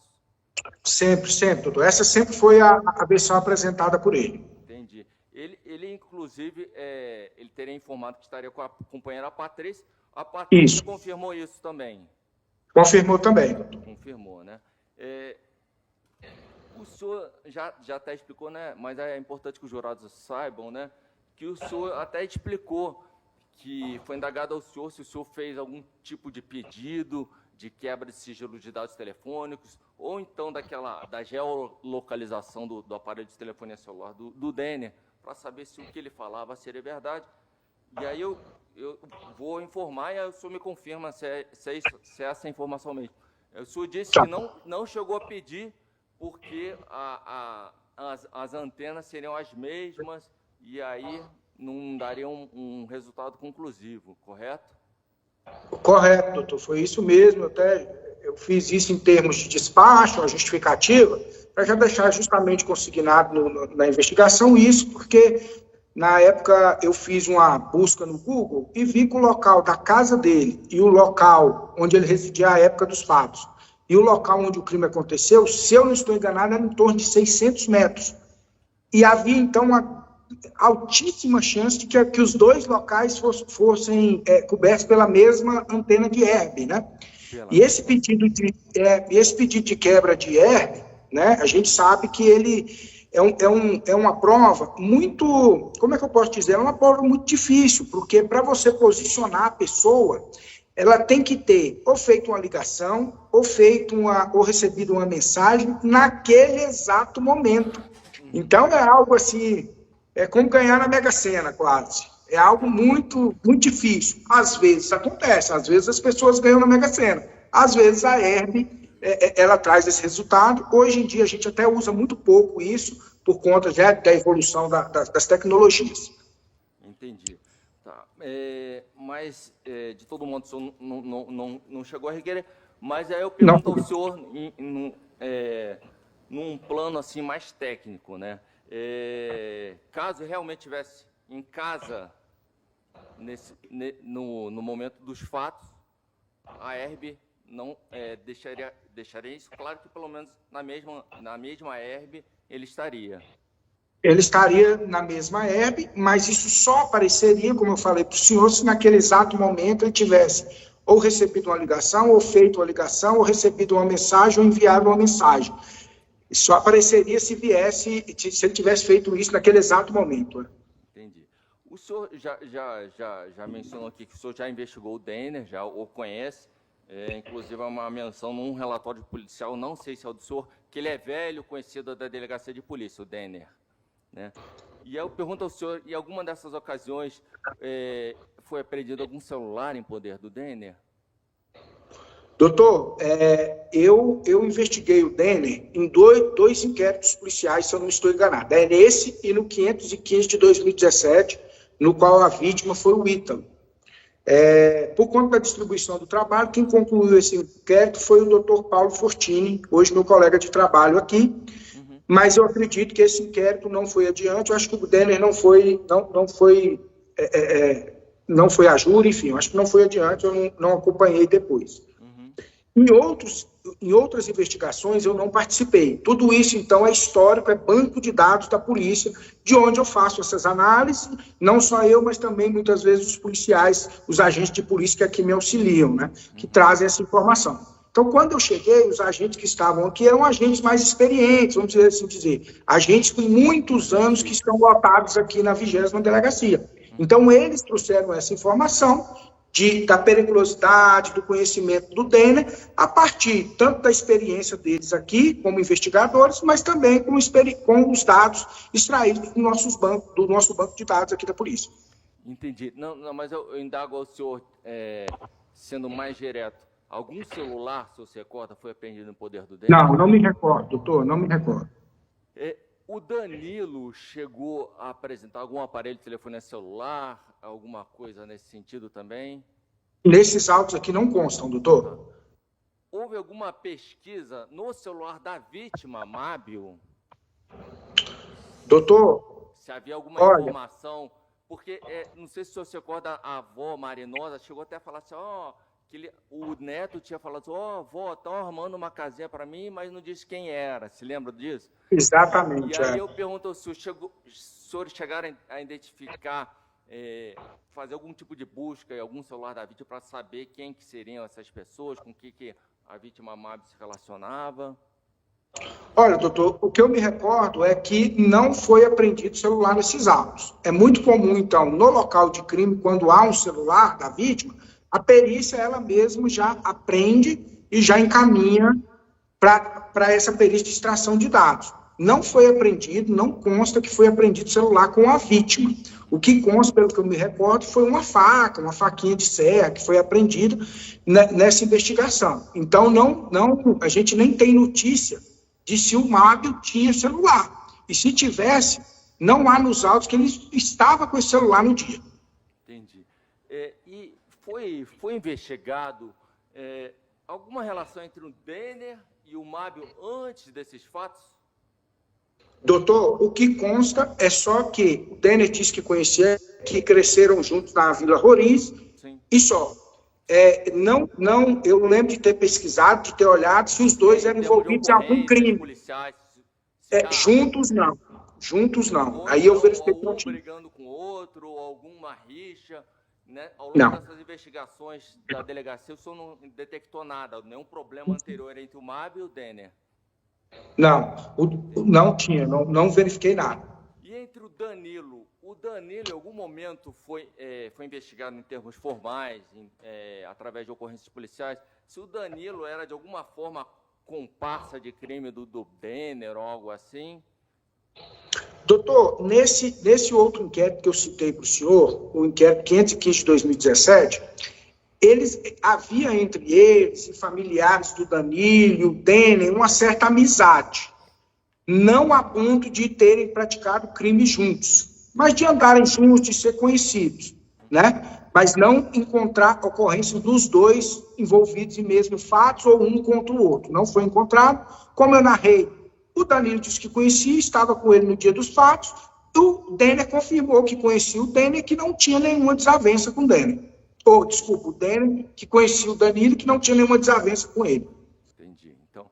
Sempre, doutor. Essa sempre foi a versão apresentada por ele. Entendi. Ele inclusive, ele teria informado que estaria com a companheira Patrícia. A Patrícia confirmou isso também? Confirmou também, doutor. Confirmou, né? O senhor já até explicou, né? Mas é importante que os jurados saibam, né? Que o senhor até explicou que foi indagado ao senhor se o senhor fez algum tipo de pedido de quebra de sigilo de dados telefônicos, ou então da geolocalização do aparelho de telefonia celular do Denner, para saber se o que ele falava seria verdade. E aí eu vou informar e aí o senhor me confirma se é essa informação mesmo. O senhor disse que não chegou a pedir porque as antenas seriam as mesmas e aí não dariam um resultado conclusivo, correto? Correto, doutor, foi isso mesmo. Eu fiz isso em termos de despacho, a justificativa, para já deixar justamente consignado na investigação isso, porque na época eu fiz uma busca no Google e vi que o local da casa dele e o local onde ele residia à época dos fatos e o local onde o crime aconteceu, se eu não estou enganado, era em torno de 600 metros. E havia, então, uma altíssima chance de que os 2 locais fossem cobertos pela mesma antena de ERB, né? E esse pedido de quebra de ERB, né, a gente sabe que ele é uma prova muito, como é que eu posso dizer? É uma prova muito difícil, porque para você posicionar a pessoa, ela tem que ter ou feito uma ligação, ou recebido uma mensagem naquele exato momento. Então, é algo assim, é como ganhar na Mega Sena, quase. É algo muito, muito difícil. Às vezes acontece, às vezes as pessoas ganham na Mega Sena. Às vezes a ERB, ela traz esse resultado. Hoje em dia a gente até usa muito pouco isso, por conta já da evolução das tecnologias. Entendi. Tá. Mas, de todo mundo, o senhor não chegou a requerer, mas aí eu pergunto ao senhor, num plano assim mais técnico, né? Caso realmente tivesse em casa no momento dos fatos, a ERB não deixaria isso claro que pelo menos na mesma ERB ele estaria. Ele estaria na mesma herb, mas isso só apareceria, como eu falei para o senhor, se naquele exato momento ele tivesse ou recebido uma ligação, ou feito uma ligação, ou recebido uma mensagem, ou enviado uma mensagem. Isso só apareceria se ele tivesse feito isso naquele exato momento. Entendi. O senhor já mencionou aqui que o senhor já investigou o Denner, já o conhece, inclusive é uma menção num relatório policial, não sei se é o do senhor, que ele é velho conhecido da delegacia de polícia, o Denner. Né? E eu pergunto ao senhor, em alguma dessas ocasiões foi apreendido algum celular em poder do Denner? Doutor, eu investiguei o Denner em dois inquéritos policiais, se eu não estou enganado. É nesse e no 515 de 2017, no qual a vítima foi o Ítalo. Por conta da distribuição do trabalho, quem concluiu esse inquérito foi o doutor Paulo Fortini, hoje meu colega de trabalho aqui. Mas eu acredito que esse inquérito não foi adiante. Eu acho que o Denner não foi a júri, enfim, eu acho que não foi adiante, eu não acompanhei depois. Em outras investigações eu não participei. Tudo isso, então, é histórico, é banco de dados da polícia, de onde eu faço essas análises, não só eu, mas também, muitas vezes, os policiais, os agentes de polícia que aqui me auxiliam, né, que trazem essa informação. Então, quando eu cheguei, os agentes que estavam aqui eram agentes mais experientes, vamos dizer, agentes com muitos anos que estão lotados aqui na 20ª Delegacia. Então, eles trouxeram essa informação da periculosidade, do conhecimento do Denner, a partir tanto da experiência deles aqui, como investigadores, mas também com os dados extraídos do nosso banco de dados aqui da polícia. Entendi. Não, mas eu indago ao senhor, sendo mais direto, algum celular, se você recorda, foi apreendido no poder do Denner? Não me recordo, doutor, não me recordo. O Danilo chegou a apresentar algum aparelho de telefone celular, alguma coisa nesse sentido também? Nesses autos aqui não constam, doutor. Houve alguma pesquisa no celular da vítima, Mábio? Doutor, se havia alguma informação, porque não sei se o senhor se recorda, a avó Marinosa chegou até a falar assim, que o neto tinha falado assim, vó, estão armando uma casinha para mim, mas não disse quem era. Se lembra disso? Exatamente. E aí eu pergunto se os senhores chegaram a identificar, fazer algum tipo de busca em algum celular da vítima para saber quem que seriam essas pessoas, com que a vítima Mábio se relacionava? Olha, doutor, o que eu me recordo é que não foi apreendido celular nesses autos. É muito comum, então, no local de crime, quando há um celular da vítima, a perícia, ela mesma já apreende e já encaminha para essa perícia de extração de dados. Não foi apreendido, não consta que foi apreendido celular com a vítima. O que consta, pelo que eu me recordo, foi uma faca, uma faquinha de serra que foi apreendida nessa investigação. Então, a gente nem tem notícia de se o Mábio tinha celular. E se tivesse, não há nos autos que ele estava com esse celular no dia. Entendi. E foi investigado alguma relação entre o Denner e o Mábio antes desses fatos? Doutor, o que consta é só que o Denner disse que conhecia, que cresceram juntos na Vila Roriz, sim. E só. Eu lembro de ter pesquisado, de ter olhado se os dois eram envolvidos em algum crime. Juntos não. Aí eu verifiquei que não tinha. Brigando com outro, ou alguma rixa, né? Ao longo dessas investigações da delegacia, o senhor não detectou nada, nenhum problema anterior entre o Mábio e o Denner? Não tinha, não verifiquei nada. E entre o Danilo em algum momento foi investigado em termos formais, através de ocorrências policiais, se o Danilo era de alguma forma comparsa de crime do Denner ou algo assim? Doutor, nesse outro inquérito que eu citei para o senhor, o inquérito 515 de 2017, havia entre eles e familiares do Danilo e o Denner uma certa amizade, não a ponto de terem praticado crime juntos, mas de andarem juntos, de ser conhecidos, né? Mas não encontrar ocorrência dos dois envolvidos em mesmos fatos ou um contra o outro. Não foi encontrado. Como eu narrei, o Danilo disse que conhecia, estava com ele no dia dos fatos, o Denner confirmou que conhecia o Denner, que não tinha nenhuma desavença com o Denner. O Denner que conhecia o Danilo, que não tinha nenhuma desavença com ele. Entendi. Então,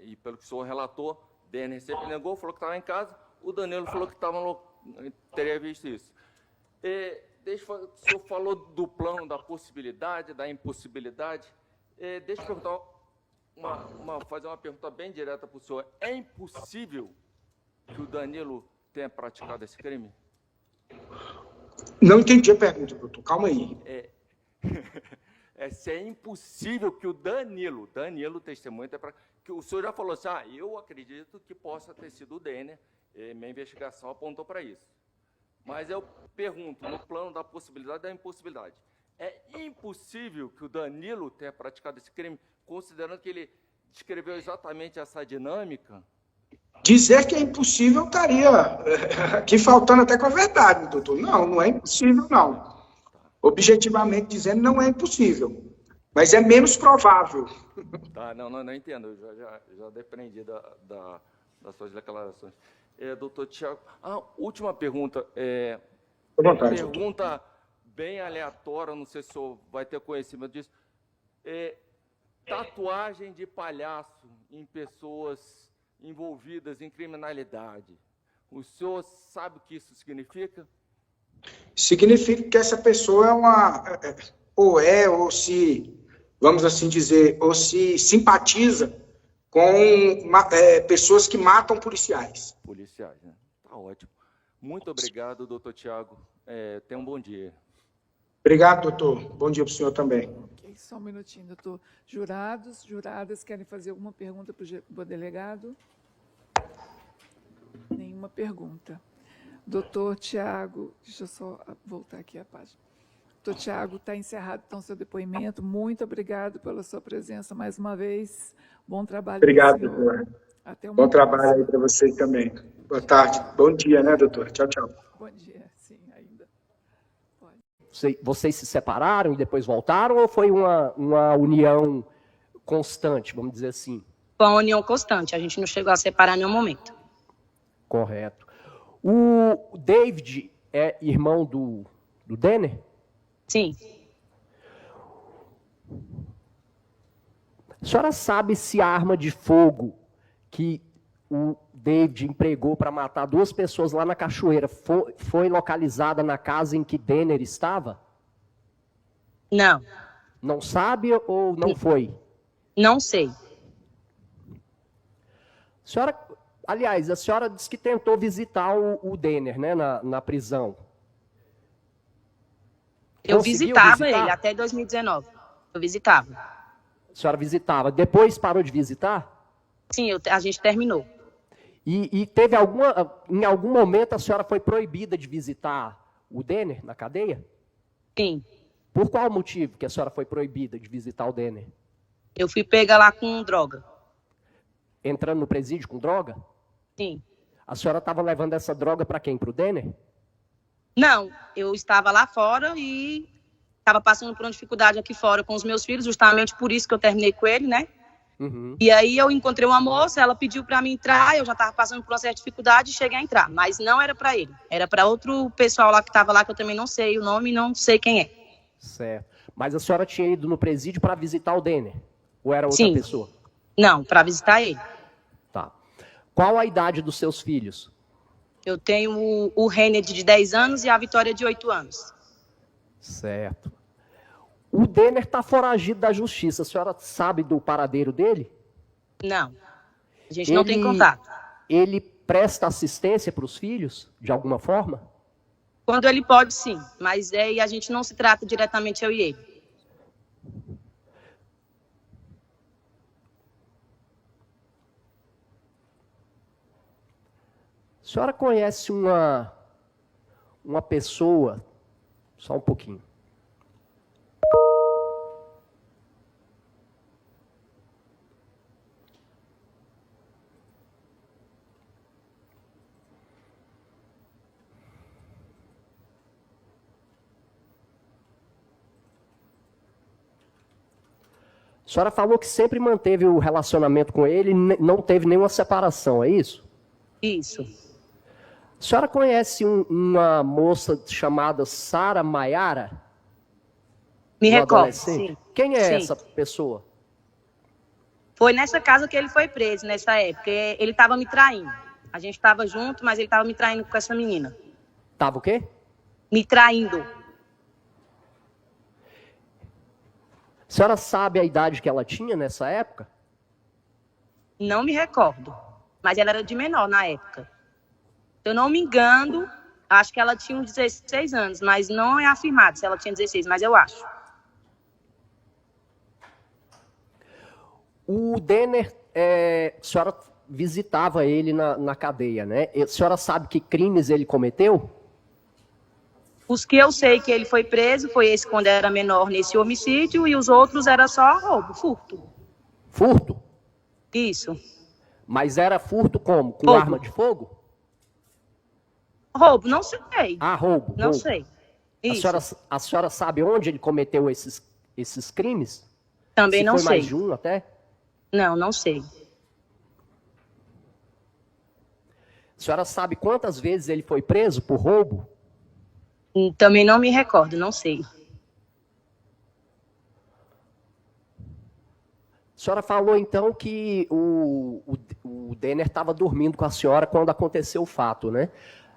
e pelo que o senhor relatou, Denner sempre negou, falou que estava em casa, o Danilo falou que teria visto isso. O senhor falou do plano, da possibilidade, da impossibilidade. Deixa eu perguntar fazer uma pergunta bem direta para o senhor. É impossível que o Danilo tenha praticado esse crime? Não entendi a pergunta, doutor. Calma aí. Se é impossível que o Danilo testemunha, que o senhor já falou assim, eu acredito que possa ter sido o Denner, minha investigação apontou para isso. Mas eu pergunto, no plano da possibilidade e da impossibilidade, é impossível que o Danilo tenha praticado esse crime, considerando que ele descreveu exatamente essa dinâmica? Dizer que é impossível estaria aqui faltando até com a verdade, doutor. Não é impossível, não. Objetivamente dizendo, não é impossível. Mas é menos provável. Tá, não entendo. Eu já depreendi das suas declarações. Doutor Tiago, última pergunta. Pergunta bem aleatória, não sei se o senhor vai ter conhecimento disso. Tatuagem de palhaço em pessoas envolvidas em criminalidade. O senhor sabe o que isso significa? Significa que essa pessoa ou se, vamos assim dizer, ou se simpatiza com pessoas que matam policiais. Policiais, né? Tá ótimo. Muito obrigado, doutor Tiago. Tenha um bom dia. Obrigado, doutor. Bom dia para o senhor também. Ok, só um minutinho, doutor. Juradas querem fazer alguma pergunta para o delegado? Nenhuma pergunta. Doutor Tiago, deixa eu só voltar aqui a página. Doutor Tiago, está encerrado então seu depoimento. Muito obrigado pela sua presença mais uma vez. Bom trabalho. Obrigado, doutor. Até uma Bom próxima. trabalho aí para você também. Boa tarde. Bom dia, né, doutor? Tchau, tchau. Bom dia, sim, ainda. Pode. Vocês se separaram e depois voltaram ou foi uma união constante, vamos dizer assim? Foi uma união constante, a gente não chegou a separar em nenhum momento. Correto. O David é irmão do Denner? Sim. A senhora sabe se a arma de fogo que o David empregou para matar 2 pessoas lá na cachoeira foi localizada na casa em que Denner estava? Não. Não sabe ou não foi? Não sei. Aliás, a senhora disse que tentou visitar o Denner, né, na prisão. Eu Conseguiu visitava visitar? ele até 2019. Eu visitava. A senhora visitava. Depois parou de visitar? Sim, a gente terminou. E teve em algum momento a senhora foi proibida de visitar o Denner na cadeia? Sim. Por qual motivo que a senhora foi proibida de visitar o Denner? Eu fui pega lá com droga. Entrando no presídio com droga? Sim. A senhora estava levando essa droga para quem? Para o Denner? Não, eu estava lá fora e estava passando por uma dificuldade aqui fora com os meus filhos, justamente por isso que eu terminei com ele, né? Uhum. E aí eu encontrei uma moça, ela pediu para mim entrar, eu já estava passando por uma certa dificuldade e cheguei a entrar, mas não era para ele, era para outro pessoal lá que estava lá, que eu também não sei o nome, não sei quem é. Certo. Mas a senhora tinha ido no presídio para visitar o Denner? Ou era outra Sim. pessoa? Não, para visitar ele. Tá. Qual a idade dos seus filhos? Eu tenho o Renard de 10 anos e a Vitória de 8 anos. Certo. O Denner está foragido da justiça. A senhora sabe do paradeiro dele? Não. A gente não tem contato. Ele presta assistência para os filhos, de alguma forma? Quando ele pode, sim. Mas aí a gente não se trata diretamente eu e ele. A senhora conhece uma pessoa, só um pouquinho. A senhora falou que sempre manteve o relacionamento com ele, não teve nenhuma separação, é isso? Isso. A senhora conhece uma moça chamada Sara Maiara? Me recordo, sim. Quem é Sim. essa pessoa? Foi nessa casa que ele foi preso, nessa época. Ele estava me traindo. A gente estava junto, mas ele estava me traindo com essa menina. Tava o quê? Me traindo. A senhora sabe a idade que ela tinha nessa época? Não me recordo. Mas ela era de menor na época. Se eu não me engano, acho que ela tinha uns 16 anos, mas não é afirmado se ela tinha 16, mas eu acho. O Denner, a senhora visitava ele na cadeia, né? A senhora sabe que crimes ele cometeu? Os que eu sei que ele foi preso foi esse quando era menor nesse homicídio e os outros era só roubo, furto. Furto? Isso. Mas era furto como? Com Roubo. arma de fogo? Roubo, não sei. Ah, roubo. Não roubo. sei. Isso. A senhora sabe onde ele cometeu esses crimes? Também Se não foi sei. mais de um até? Não, não sei. A senhora sabe quantas vezes ele foi preso por roubo? Também não me recordo, não sei. A senhora falou, então, que o Denner estava dormindo com a senhora quando aconteceu o fato, né?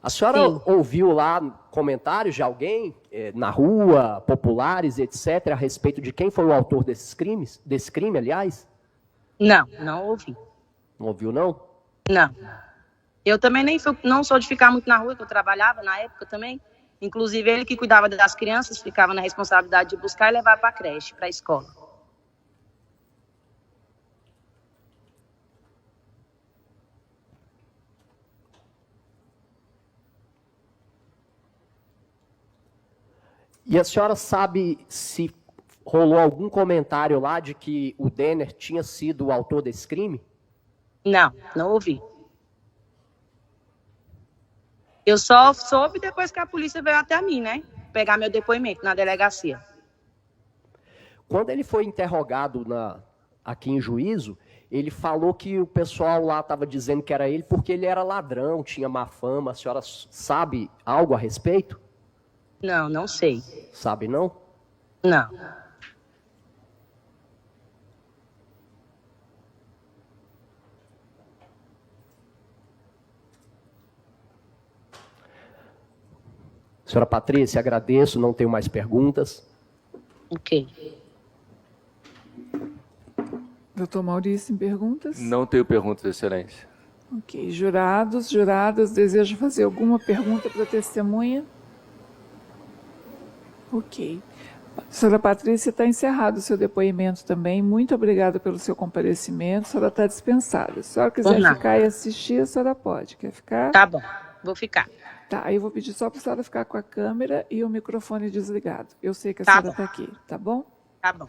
A senhora Sim. ouviu lá comentários de alguém, na rua, populares, etc., a respeito de quem foi o autor desse crime, aliás? Não, não ouvi. Não ouviu, não? Não. Eu também não sou de ficar muito na rua, que eu trabalhava na época também. Inclusive, ele que cuidava das crianças, ficava na responsabilidade de buscar e levar para a creche, para a escola. E a senhora sabe se rolou algum comentário lá de que o Denner tinha sido o autor desse crime? Não, não ouvi. Eu só soube depois que a polícia veio até mim, né? Pegar meu depoimento na delegacia. Quando ele foi interrogado aqui em juízo, ele falou que o pessoal lá estava dizendo que era ele porque ele era ladrão, tinha má fama. A senhora sabe algo a respeito? Não, não sei. Sabe não? Não. Senhora Patrícia, agradeço, não tenho mais perguntas. Ok. Doutor Maurício, perguntas? Não tenho perguntas, Excelência. Ok. Juradas, desejam fazer alguma pergunta para a testemunha? Ok. Senhora Patrícia, está encerrado o seu depoimento também. Muito obrigada pelo seu comparecimento. A senhora está dispensada. Se a senhora quiser ficar e assistir, a senhora pode. Quer ficar? Tá bom, vou ficar. Tá, aí eu vou pedir só para a senhora ficar com a câmera e o microfone desligado. Eu sei que a Tá senhora bom. está aqui, tá bom? Tá bom.